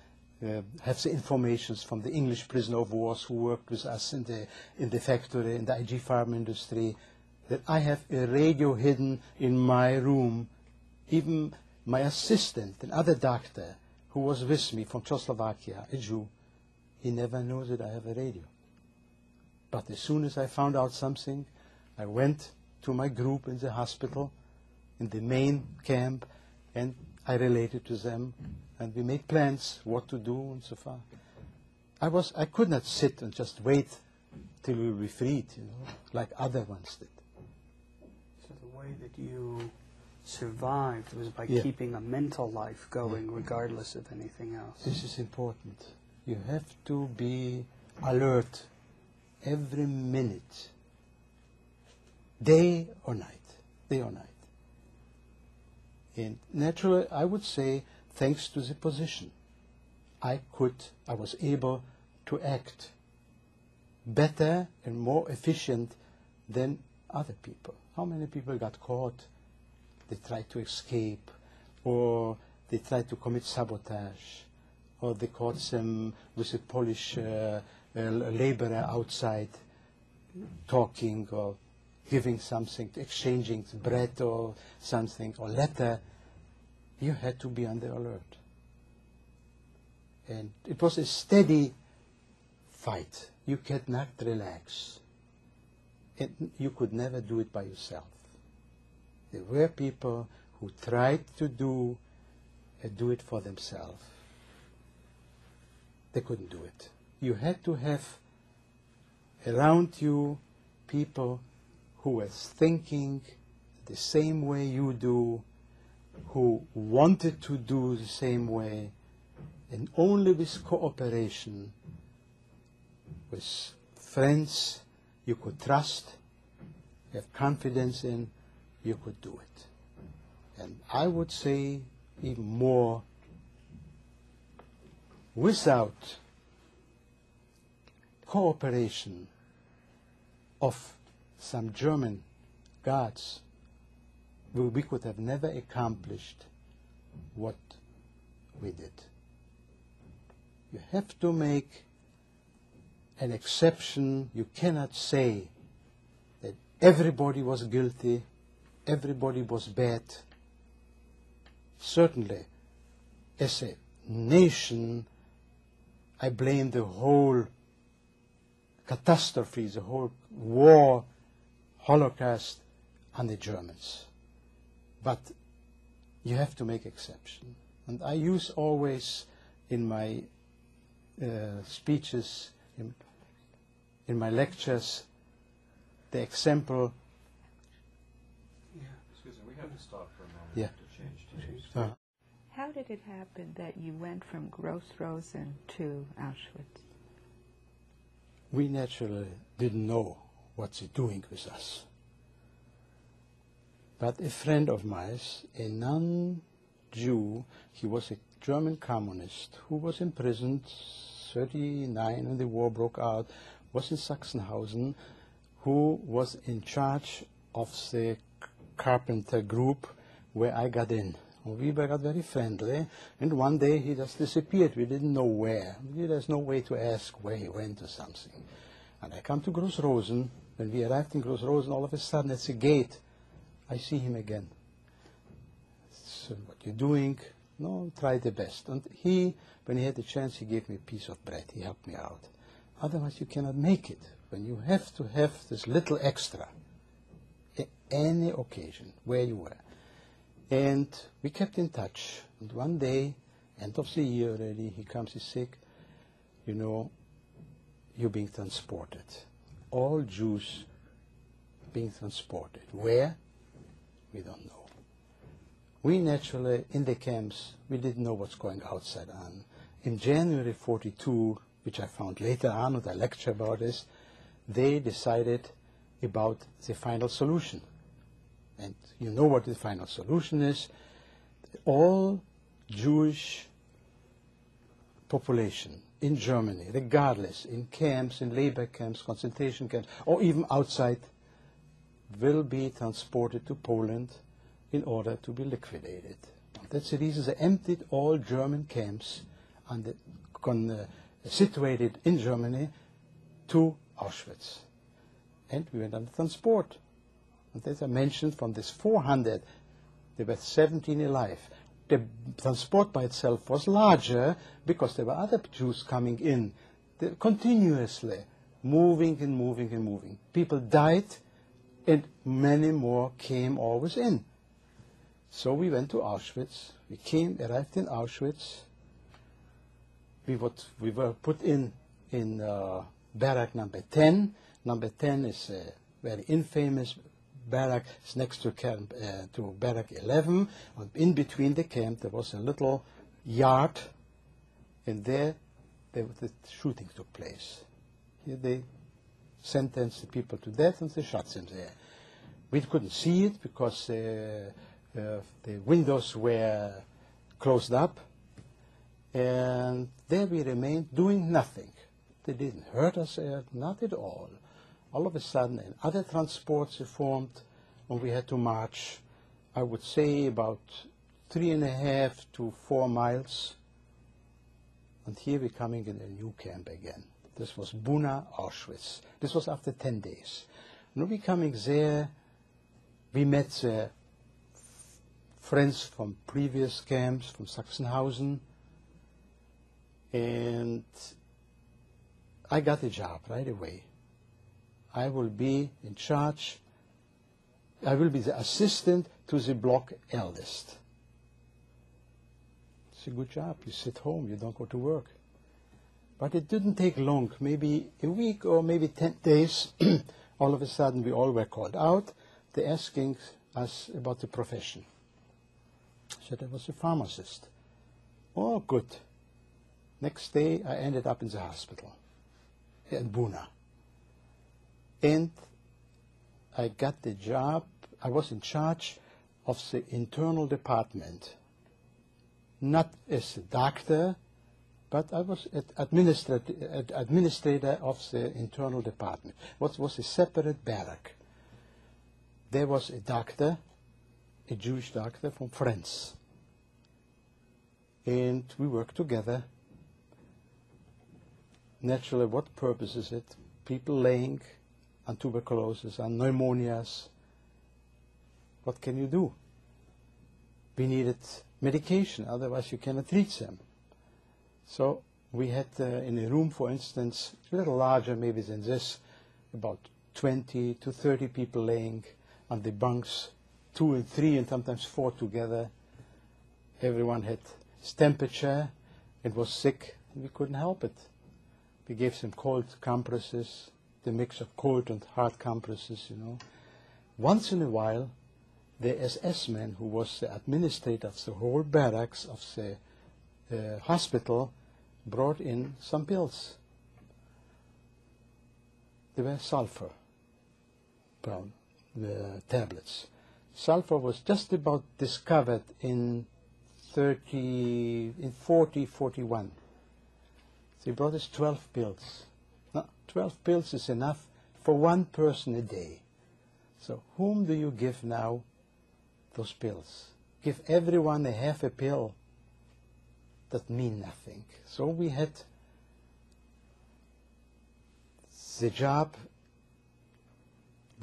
have the informations from the English prisoner of wars who worked with us in the factory, in the IG farm industry, that I have a radio hidden in my room. Even my assistant, another doctor, who was with me from Czechoslovakia, a Jew, he never knew that I have a radio. But as soon as I found out something, I went to my group in the hospital, in the main camp, and I related to them, and we made plans what to do and so far. I could not sit and just wait till we were freed, you know, like other ones did. So the way that you survived was by Yeah. keeping a mental life going regardless of anything else. This is important. You have to be alert every minute, day or night. And naturally, I would say, thanks to the position, I was able to act better and more efficient than other people. How many people got caught? They tried to escape, or they tried to commit sabotage, or they caught them with a Polish laborer outside talking or giving something, exchanging bread or something, or letter. You had to be on the alert. And it was a steady fight. you cannot relax. You could never do it by yourself. There were people who tried to do it for themselves. They couldn't do it. You had to have around you people who were thinking the same way you do, who wanted to do the same way, and only with cooperation, with friends you could trust, have confidence in, you could do it. And I would say even more, without cooperation of some German guards, we could have never accomplished what we did. You have to make an exception. You cannot say that everybody was guilty, everybody was bad. Certainly, as a nation, I blame the whole catastrophe, the whole war, Holocaust, on the Germans. But you have to make exception. And I use always in my speeches, in my lectures, the example. Excuse me, we have to stop for a moment Yeah. to change. How did it happen that you went from Gross-Rosen to Auschwitz? We naturally didn't know what's it doing with us. But a friend of mine, a non-Jew, he was a German communist who was imprisoned 1939 when the war broke out, was in Sachsenhausen, who was in charge of the carpenter group where I got in. We got very friendly, and one day he just disappeared. We didn't know where. There's no way to ask where he went or something. And I come to Gross-Rosen. When we arrived in Gross-Rosen, all of a sudden at the gate, I see him again. So what you doing? No, try the best. And he, when he had the chance, he gave me a piece of bread. He helped me out. Otherwise, you cannot make it. When you have to have this little extra, any occasion, where you were. And we kept in touch. And one day, end of the year already, he comes, he's sick. You know, you're being transported. All Jews being transported. Where? We don't know. We naturally, in the camps, we didn't know what's going outside on. In January 42, which I found later on, with a lecture about this, they decided about the final solution. And you know what the final solution is. All Jewish population in Germany, regardless, in camps, in labor camps, concentration camps, or even outside, will be transported to Poland in order to be liquidated. That's the reason they emptied all German camps situated in Germany to Auschwitz. And we went on the transport. And as I mentioned, from this 400, there were 17 alive. The transport by itself was larger because there were other Jews coming in, continuously moving and moving and moving. People died, and many more came always in. So we went to Auschwitz. We arrived in Auschwitz. We were put in barrack number 10. Number 10 is a very infamous barrack. It's next to barrack 11. In between the camp, there was a little yard, and there the shooting took place. Here they sentenced the people to death, and they shot them there. We couldn't see it because the windows were closed up, and there we remained doing nothing. They didn't hurt us, not at all. All of a sudden, other transports were formed, and we had to march, I would say, about 3.5 to 4 miles. And here we're coming in a new camp again. This was Buna, Auschwitz. This was after 10 days. And we coming there, we met friends from previous camps, from Sachsenhausen, and I got a job right away. I will be in charge. I will be the assistant to the block eldest. It's a good job. You sit home, you don't go to work. But it didn't take long, maybe a week or maybe 10 days. All of a sudden, we all were called out. They're asking us about the profession. I said I was a pharmacist. Oh, good. Next day, I ended up in the hospital in Buna. And I got the job. I was in charge of the internal department. Not as a doctor, but I was administrator of the internal department. What was a separate barrack. There was a doctor, a Jewish doctor from France. And we worked together. Naturally, what purpose is it? People laying on tuberculosis, on pneumonias. What can you do? We needed medication, otherwise you cannot treat them. So we had in a room, for instance, a little larger maybe than this, about 20 to 30 people laying on the bunks, 2 and 3 and sometimes 4 together. Everyone had his temperature, it was sick, and we couldn't help it. We gave some cold compresses, the mix of cold and hard compresses, you know. Once in a while, the SS man, who was the administrator of the whole barracks of the hospital, brought in some pills. They were sulfur brown tablets. Sulfur was just about discovered in 40, 41. So he brought us 12 pills. Now, 12 pills is enough for one person a day. So whom do you give now those pills? Give everyone a half a pill. That mean nothing. So we had the job,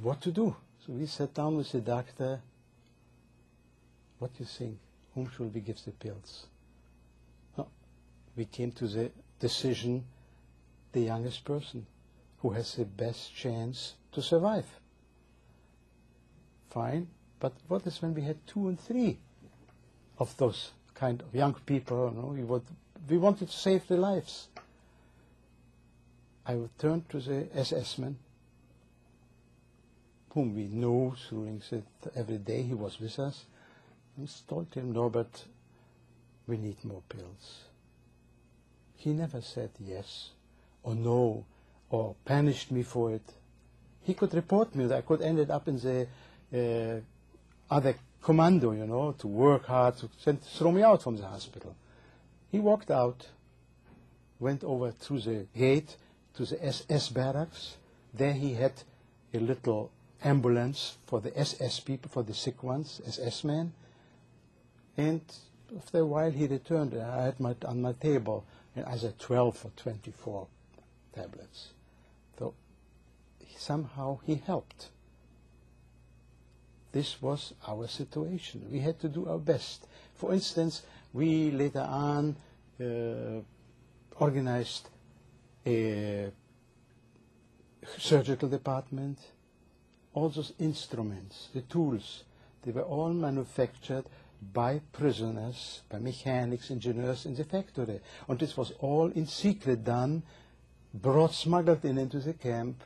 what to do. So we sat down with the doctor. What do you think? Whom should we give the pills? No. We came to the decision, the youngest person who has the best chance to survive. Fine. But what is when we had 2 and 3 of those kind of young people? You know, we wanted to save their lives. I would turn to the SS man, whom we knew during every day he was with us, and told him, Norbert, we need more pills. He never said yes or no or punished me for it. He could report me. I could end up in the other commando, you know, to work hard, to throw me out from the hospital. He walked out, went over through the gate to the SS barracks. There he had a little ambulance for the SS people, for the sick ones, SS men. And after a while he returned. I had on my table either 12 or 24 tablets. So somehow he helped. This was our situation. We had to do our best. For instance, we later on organized a surgical department. All those instruments, the tools, they were all manufactured by prisoners, by mechanics, engineers in the factory. And this was all in secret done, smuggled into the camp.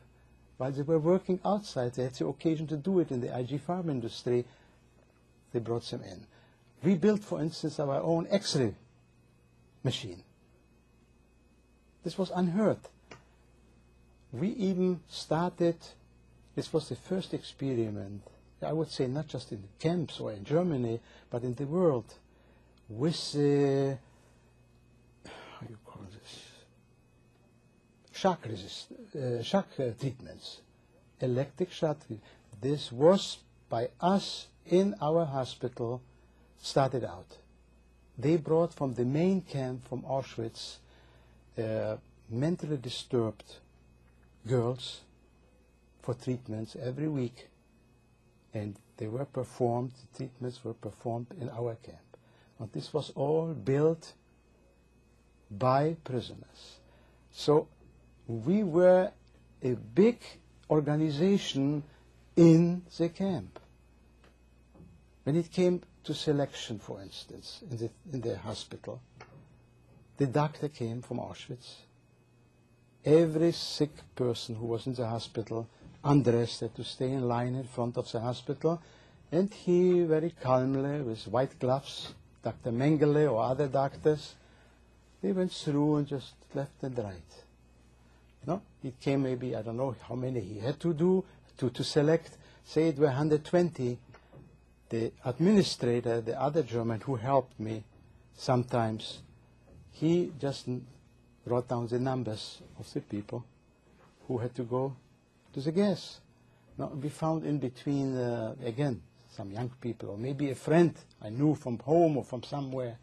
While they were working outside, they had the occasion to do it in the IG farm industry. They brought them in. We built, for instance, our own X-ray machine. This was unheard. We even started, this was the first experiment, I would say not just in the camps or in Germany, but in the world, with the, how you call this, shock treatments, electric shock treatment. This was by us in our hospital started out. They brought from the main camp from Auschwitz mentally disturbed girls for treatments every week, and they were performed, the treatments were performed in our camp. And this was all built by prisoners. So We were a big organization in the camp. When it came to selection, for instance, in the hospital, the doctor came from Auschwitz. Every sick person who was in the hospital undressed, had to stay in line in front of the hospital, and he very calmly, with white gloves, Dr. Mengele or other doctors, they went through and just left and right. No, it came maybe, I don't know how many he had to do to select. Say it were 120. The administrator, the other German who helped me sometimes, he just wrote down the numbers of the people who had to go to the gas. Now, we found in between, again, some young people, or maybe a friend I knew from home or from somewhere.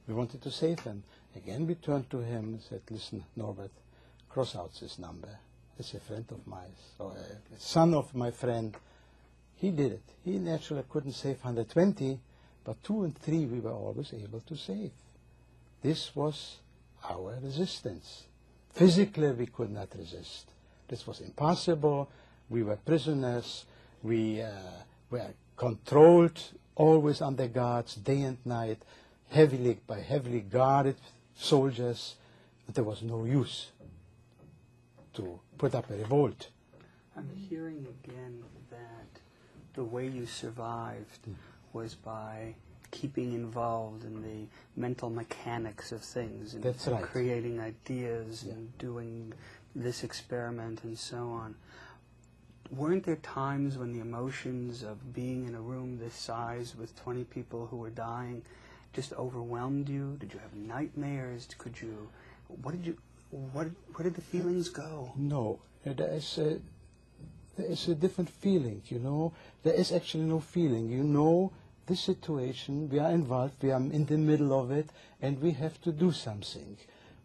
We wanted to save them. Again, we turned to him and said, listen, Norbert, cross out this number. It's a friend of mine, or a son of my friend. He did it. He naturally couldn't save 120, but 2 and 3 we were always able to save. This was our resistance. Physically, we could not resist. This was impossible. We were prisoners. We were controlled, always under guards, day and night, by heavily guarded soldiers. But there was no use to put up a revolt. I'm hearing again that the way you survived was by keeping involved in the mental mechanics of things and That's right. creating ideas and doing this experiment and so on. Weren't there times when the emotions of being in a room this size with 20 people who were dying just overwhelmed you? Did you have nightmares? Where did the feelings go? No, there is a different feeling, you know. There is actually no feeling. You know, this situation, we are involved, we are in the middle of it, and we have to do something.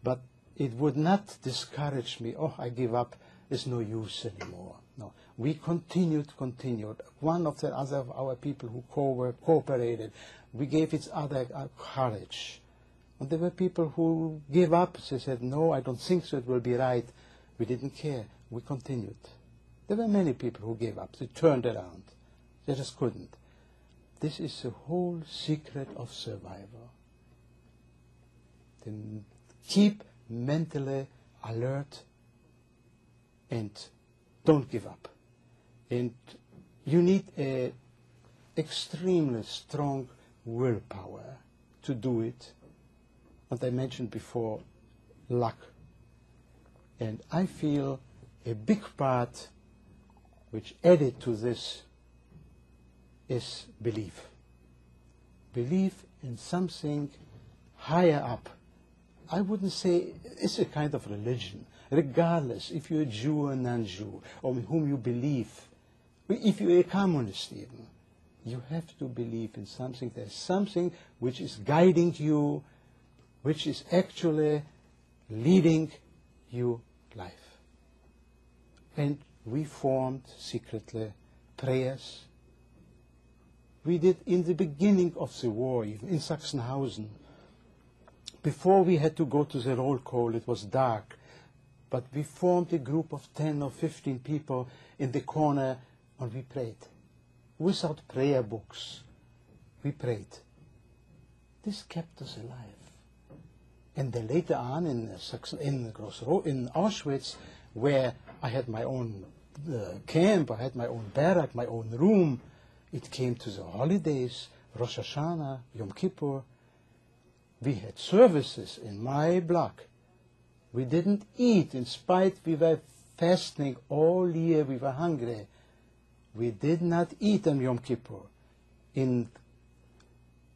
But it would not discourage me, oh, I give up, it's no use anymore. No, we continued. One of the other of our people who cooperated, we gave each other courage. And there were people who gave up. They said, no, I don't think so, it will be right. We didn't care. We continued. There were many people who gave up. They turned around. They just couldn't. This is the whole secret of survival. Then keep mentally alert and don't give up. And you need an extremely strong willpower to do it. And I mentioned before, luck. And I feel a big part which added to this is belief. Belief in something higher up. I wouldn't say it's a kind of religion, regardless if you're a Jew or non-Jew, or whom you believe. If you're a communist even, you have to believe in something. There's something which is guiding you, which is actually leading you life. And we formed secretly prayers. We did in the beginning of the war, even in Sachsenhausen. Before we had to go to the roll call, it was dark. But we formed a group of 10 or 15 people in the corner and we prayed. Without prayer books, we prayed. This kept us alive. And then later on in Auschwitz, where I had my own camp, I had my own barrack, my own room, it came to the holidays, Rosh Hashanah, Yom Kippur. We had services in my block. We didn't eat, in spite we were fasting all year, we were hungry. We did not eat on Yom Kippur. In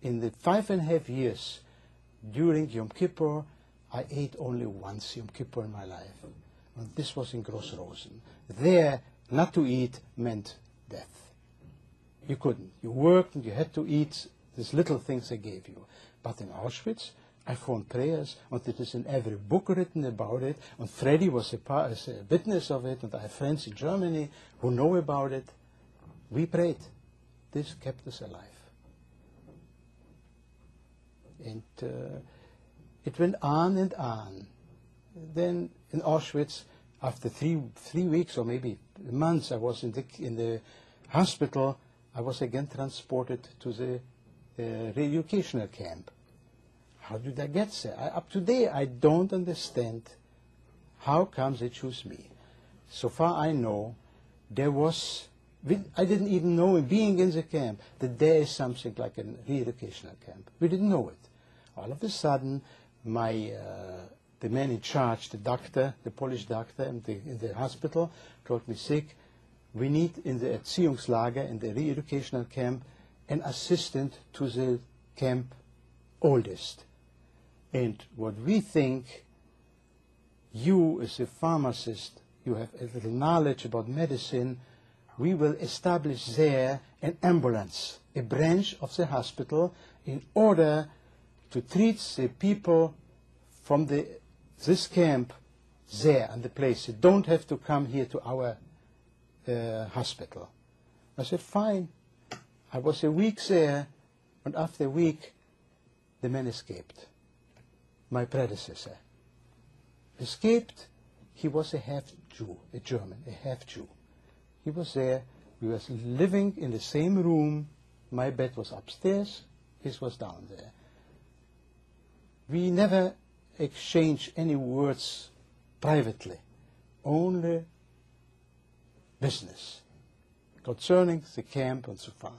the 5.5 years during Yom Kippur, I ate only once Yom Kippur in my life. And this was in Gross Rosen. There, not to eat meant death. You couldn't. You worked and you had to eat these little things they gave you. But in Auschwitz, I formed prayers, and it is in every book written about it, and Freddy was a witness of it, and I have friends in Germany who know about it. We prayed. This kept us alive. And it went on and on. Then in Auschwitz, after three weeks or maybe months I was in the hospital, I was again transported to the re-educational camp. How did I get there? Up to today, I don't understand how comes they choose me. So far I know, I didn't even know, being in the camp, that there is something like a re-educational camp. We didn't know it. All of a sudden, the man in charge, the doctor, the Polish doctor in the hospital, told me, Sig, we need in the Erziehungslager, in the re-educational camp, an assistant to the camp oldest. And what we think, you as a pharmacist, you have a little knowledge about medicine, we will establish there an ambulance, a branch of the hospital, in order to treat the people from this camp there and the place. You don't have to come here to our hospital. I said, fine. I was a week there, and after a week, the man escaped. My predecessor escaped. He was a half-Jew, a German, a half-Jew. He was there. We were living in the same room. My bed was upstairs. His was down there. We never exchanged any words privately, only business concerning the camp and so far.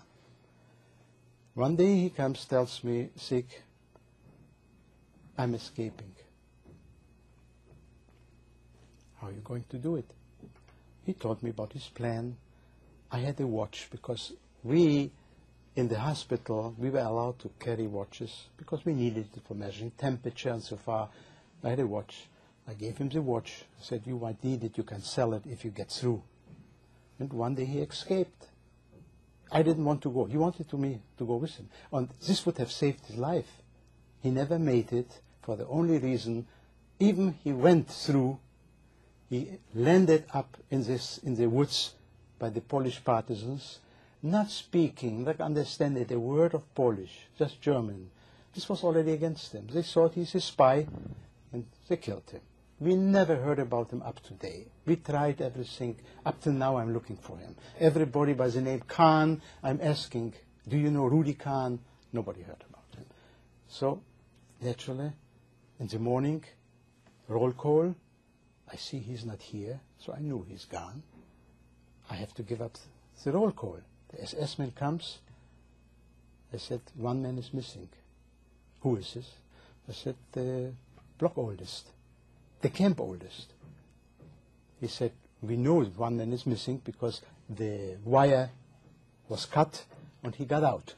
One day he comes, tells me, Sig, I'm escaping. How are you going to do it? He told me about his plan. I had a watch because we, in the hospital, we were allowed to carry watches because we needed it for measuring temperature and so far. I had a watch. I gave him the watch. I said, you might need it, you can sell it if you get through. And one day he escaped. I didn't want to go. He wanted me to go with him. And this would have saved his life. He never made it for the only reason, even he went through, he landed up in the woods by the Polish partisans, not speaking, not understanding a word of Polish, just German. This was already against them. They thought he's a spy, and they killed him. We never heard about him up to date. We tried everything. Up till now, I'm looking for him. Everybody by the name Khan, I'm asking, do you know Rudi Khan? Nobody heard about him. So, naturally, in the morning, roll call, I see he's not here, so I knew he's gone. I have to give up the roll call. The SS man comes. I said, one man is missing. Who is this? I said, the block oldest, the camp oldest. He said, we know one man is missing because the wire was cut and he got out.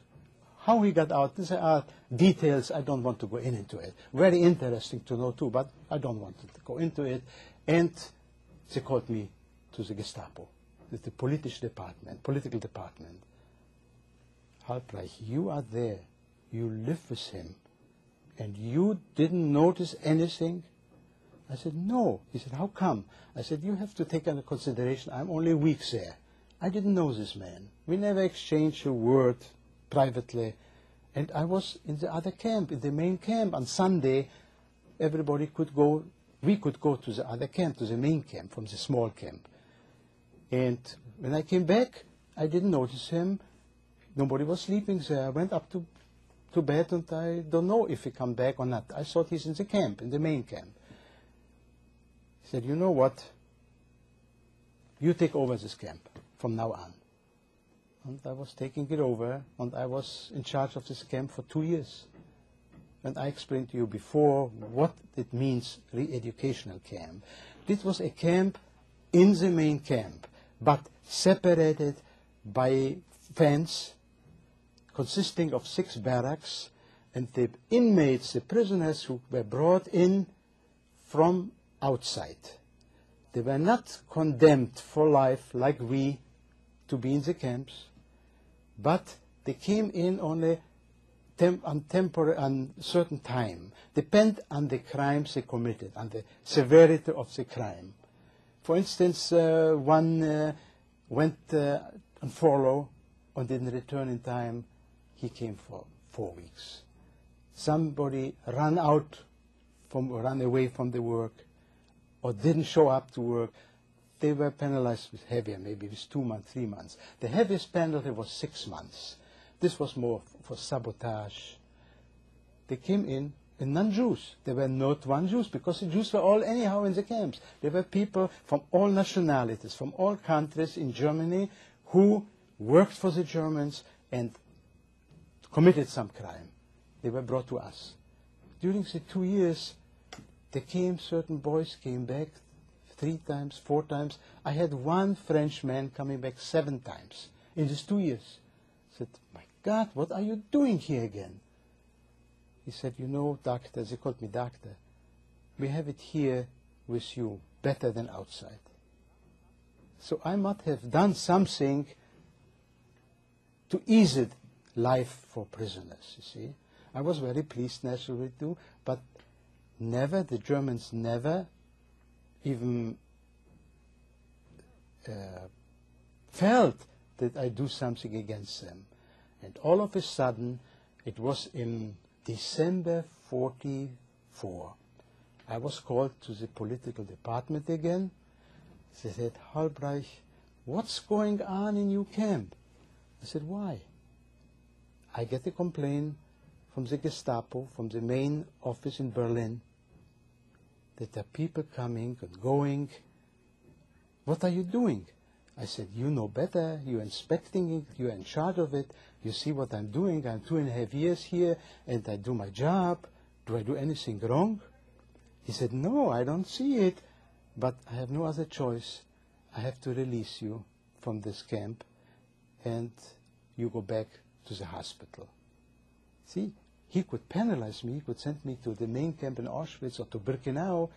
How he got out, these are details, I don't want to go into it. Very interesting to know too, but I don't want to go into it. And they called me to the Gestapo, the political department. Halbreich, you are there, you live with him, and you didn't notice anything? I said, no. He said, how come? I said, you have to take into consideration, I'm only weeks there. I didn't know this man. We never exchanged a word privately. And I was in the other camp, in the main camp. On Sunday, everybody could go, we could go to the other camp, to the main camp, from the small camp. And when I came back, I didn't notice him. Nobody was sleeping there. I went up to bed, and I don't know if he come back or not. I thought he's in the camp, in the main camp. He said, you know what? You take over this camp from now on. And I was taking it over, and I was in charge of this camp for 2 years. And I explained to you before what it means, re-educational camp. This was a camp in the main camp, but separated by fence, consisting of 6 barracks, and the inmates, the prisoners who were brought in from outside. They were not condemned for life like we to be in the camps, but they came in only on certain time, depend on the crimes they committed, on the severity of the crime. For instance, one went on furlough and didn't return in time. He came for 4 weeks. Somebody ran away from the work. or didn't show up to work, they were penalized with heavier, maybe with 2 months, 3 months. The heaviest penalty was 6 months. This was more for sabotage. They came in, and non-Jews. There were not one Jews, because the Jews were all anyhow in the camps. There were people from all nationalities, from all countries in Germany, who worked for the Germans and committed some crime. They were brought to us. During the 2 years, certain boys came back 3 times, 4 times. I had one Frenchman coming back 7 times in these 2 years. I said, my God, what are you doing here again? He said, you know, doctor, they called me doctor, we have it here with you better than outside. So I must have done something to ease it life for prisoners, you see. I was very pleased naturally too, but the Germans never even felt that I do something against them. And all of a sudden, it was in December 1944, I was called to the political department again. They said, Halbreich, what's going on in your camp? I said, why? I get a complaint from the Gestapo, from the main office in Berlin, that there are people coming and going. What are you doing? I said, you know better, you're inspecting it, you're in charge of it, you see what I'm doing, I'm 2.5 years here, and I do my job. Do I do anything wrong? He said, no, I don't see it, but I have no other choice. I have to release you from this camp, and you go back to the hospital. See, he could penalize me, he could send me to the main camp in Auschwitz or to Birkenau,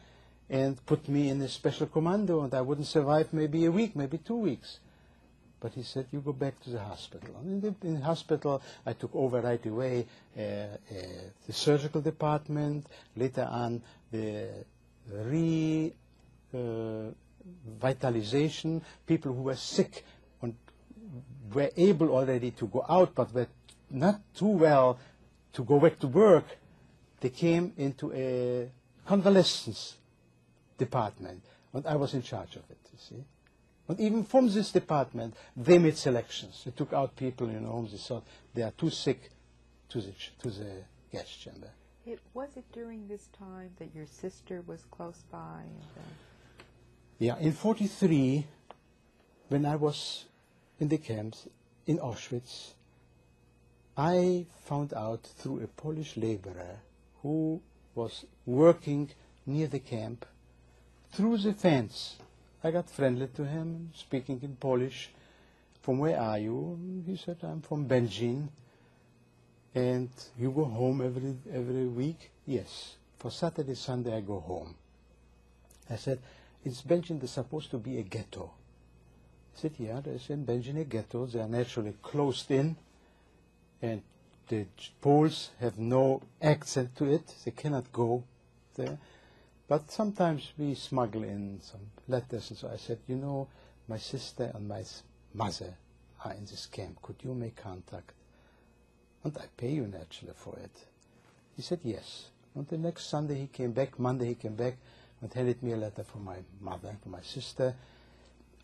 and put me in a special commando, and I wouldn't survive maybe a week, maybe 2 weeks. But he said, you go back to the hospital. And in the hospital, I took over right away the surgical department, later on the revitalization, people who were sick and were able already to go out, but were not too well to go back to work. They came into a convalescence department, and I was in charge of it, you see. And even from this department, they made selections. They took out people, you know, whom they thought they are too sick to the gas chamber. Was it during this time that your sister was close by? Yeah, in 1943, when I was in the camps in Auschwitz, I found out through a Polish laborer who was working near the camp. Through the fence, I got friendly to him, speaking in Polish. From where are you? He said, I'm from Belgium. And you go home every week? Yes. For Saturday, Sunday, I go home. I said, in Belgium, there's supposed to be a ghetto. He said, yeah, there's in Belgium a ghetto. They are naturally closed in, and the Poles have no access to it. They cannot go there. But sometimes we smuggle in some letters, and so I said, you know, my sister and my mother are in this camp. Could you make contact? And I pay you naturally for it. He said, yes. And the next Sunday he came back, Monday he came back, and handed me a letter from my mother, from my sister.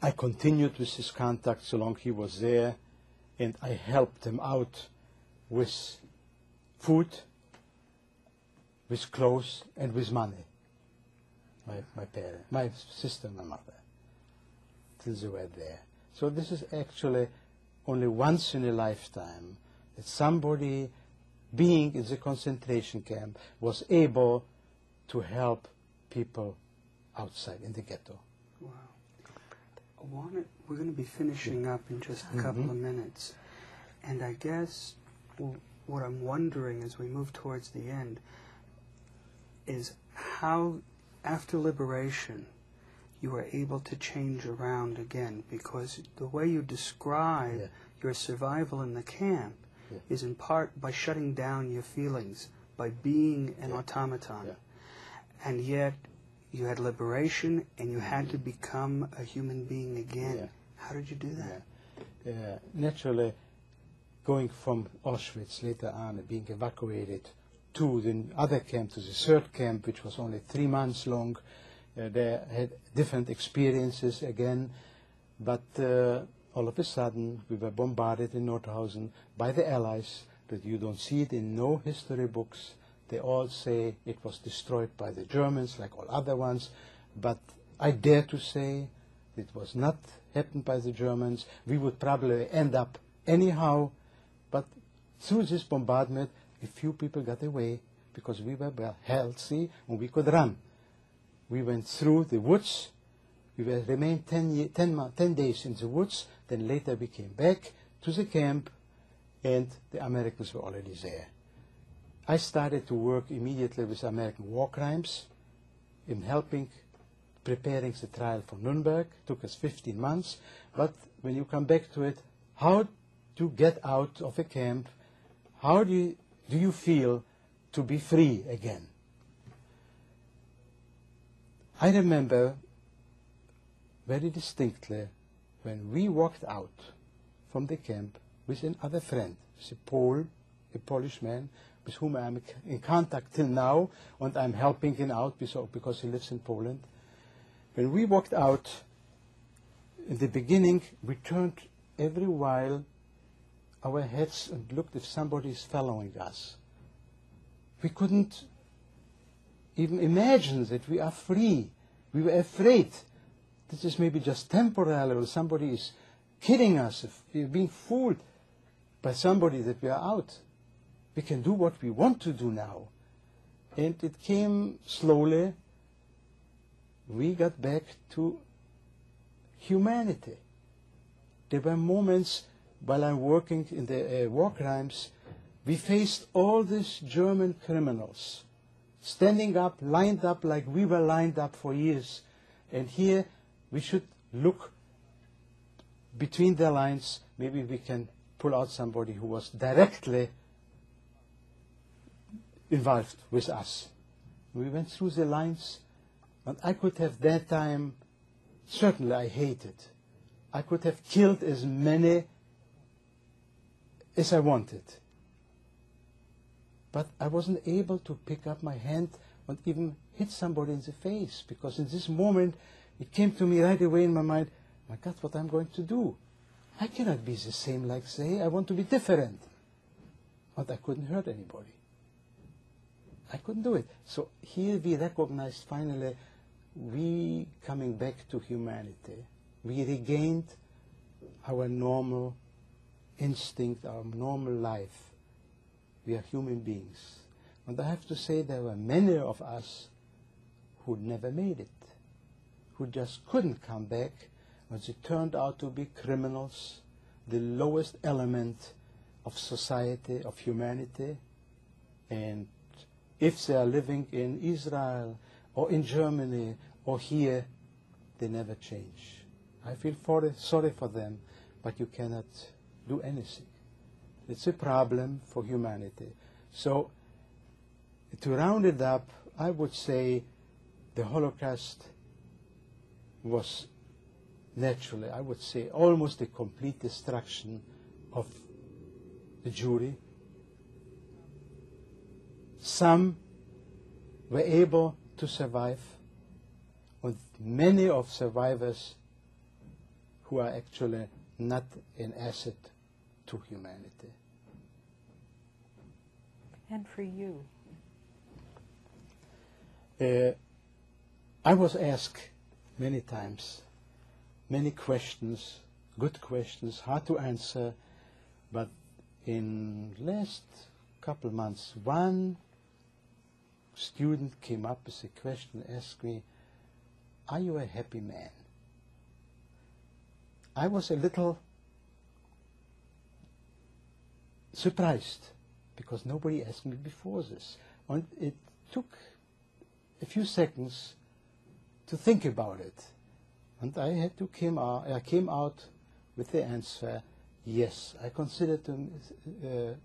I continued with his contact so long he was there, and I helped him out with food, with clothes, and with money. My parents, my sister and my mother, till they were there. So this is actually only once in a lifetime that somebody being in the concentration camp was able to help people outside in the ghetto. Wow. We're going to be finishing up in just a couple of minutes. And I guess what I'm wondering as we move towards the end is how, after liberation, you were able to change around again, because the way you describe your survival in the camp is in part by shutting down your feelings, by being an automaton. And yet you had liberation and you had to become a human being again. How did you do that? Naturally, going from Auschwitz later on and being evacuated to the other camp, to the third camp, which was only 3 months long, They had different experiences again, but all of a sudden we were bombarded in Nordhausen by the Allies that you don't see it in no history books. They all say it was destroyed by the Germans like all other ones, but I dare to say it was not happened by the Germans. We would probably end up anyhow, but through this bombardment a few people got away because we were well healthy and we could run. We went through the woods. We remained 10 days in the woods. Then later we came back to the camp, and the Americans were already there. I started to work immediately with American war crimes in helping, preparing the trial for Nuremberg. It took us 15 months. But when you come back to it, how to get out of a camp, how do you feel to be free again? I remember very distinctly when we walked out from the camp with another friend, a Polish man, with whom I am in contact till now, and I'm helping him out because he lives in Poland. When we walked out, in the beginning, we turned every while our heads and looked if somebody is following us. We couldn't even imagine that we are free. We were afraid. This is maybe just temporary, or somebody is kidding us, if we're being fooled by somebody that we are out. We can do what we want to do now. And it came slowly. We got back to humanity. There were moments while I'm working in the war crimes, we faced all these German criminals standing up, lined up like we were lined up for years. And here we should look between the lines. Maybe we can pull out somebody who was directly involved with us. We went through the lines, and I could have that time, certainly I hated. I could have killed as many as I wanted. But I wasn't able to pick up my hand and even hit somebody in the face, because in this moment it came to me right away in my mind, my God, what I'm going to do? I cannot be the same like they. I want to be different. But I couldn't hurt anybody. I couldn't do it. So here we recognized finally we coming back to humanity. We regained our normal instinct, our normal life. We are human beings. And I have to say there were many of us who never made it, who just couldn't come back, and they turned out to be criminals, the lowest element of society, of humanity. And if they are living in Israel or in Germany or here, they never change. I feel sorry for them, but you cannot do anything. It's a problem for humanity. So, to round it up, I would say the Holocaust was naturally, I would say, almost a complete destruction of the Jewry. Some were able to survive, and many of survivors who are actually not an asset to humanity. And for you? I was asked many times, many questions, good questions, hard to answer, but in last couple months, one student came up with a question, asked me, are you a happy man? I was a little surprised, because nobody asked me before this. And it took a few seconds to think about it. And I had to I came out with the answer, yes, I consider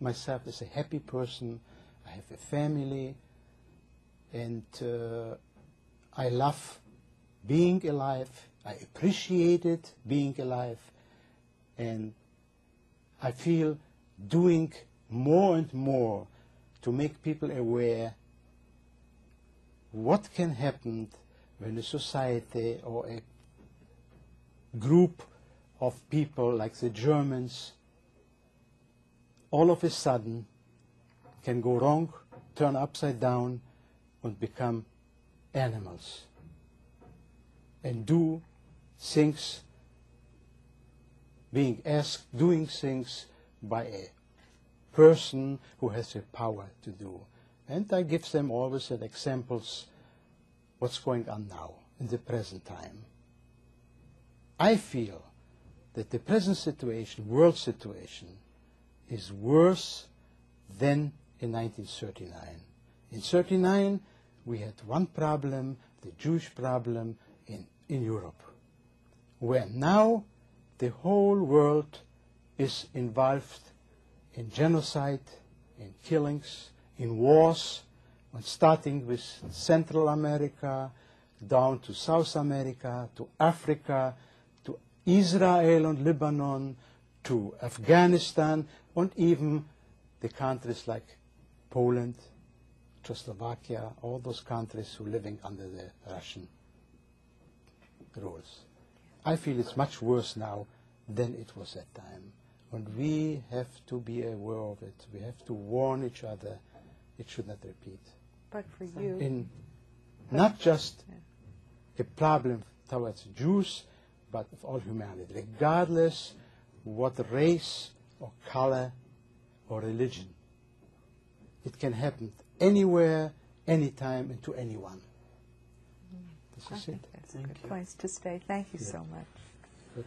myself as a happy person. I have a family, and I love being alive. I appreciated being alive, and I feel doing more and more to make people aware what can happen when a society or a group of people like the Germans all of a sudden can go wrong, turn upside down, and become animals and do things, being asked, doing things by a person who has the power to do. And I give them always as examples what's going on now in the present time. I feel that the present situation, world situation, is worse than in 1939. In 1939, we had one problem, the Jewish problem in Europe, where now the whole world is involved in genocide, in killings, in wars, and starting with Central America, down to South America, to Africa, to Israel and Lebanon, to Afghanistan, and even the countries like Poland, Czechoslovakia, all those countries who are living under the Russian rules. I feel it's much worse now than it was at that time. And we have to be aware of it. We have to warn each other it should not repeat. But for you, In not just a problem towards Jews, but of all humanity, regardless what race or color or religion. It can happen anywhere, anytime, and to anyone. I This is think it. that's a good place to stay. Thank you so much. Good.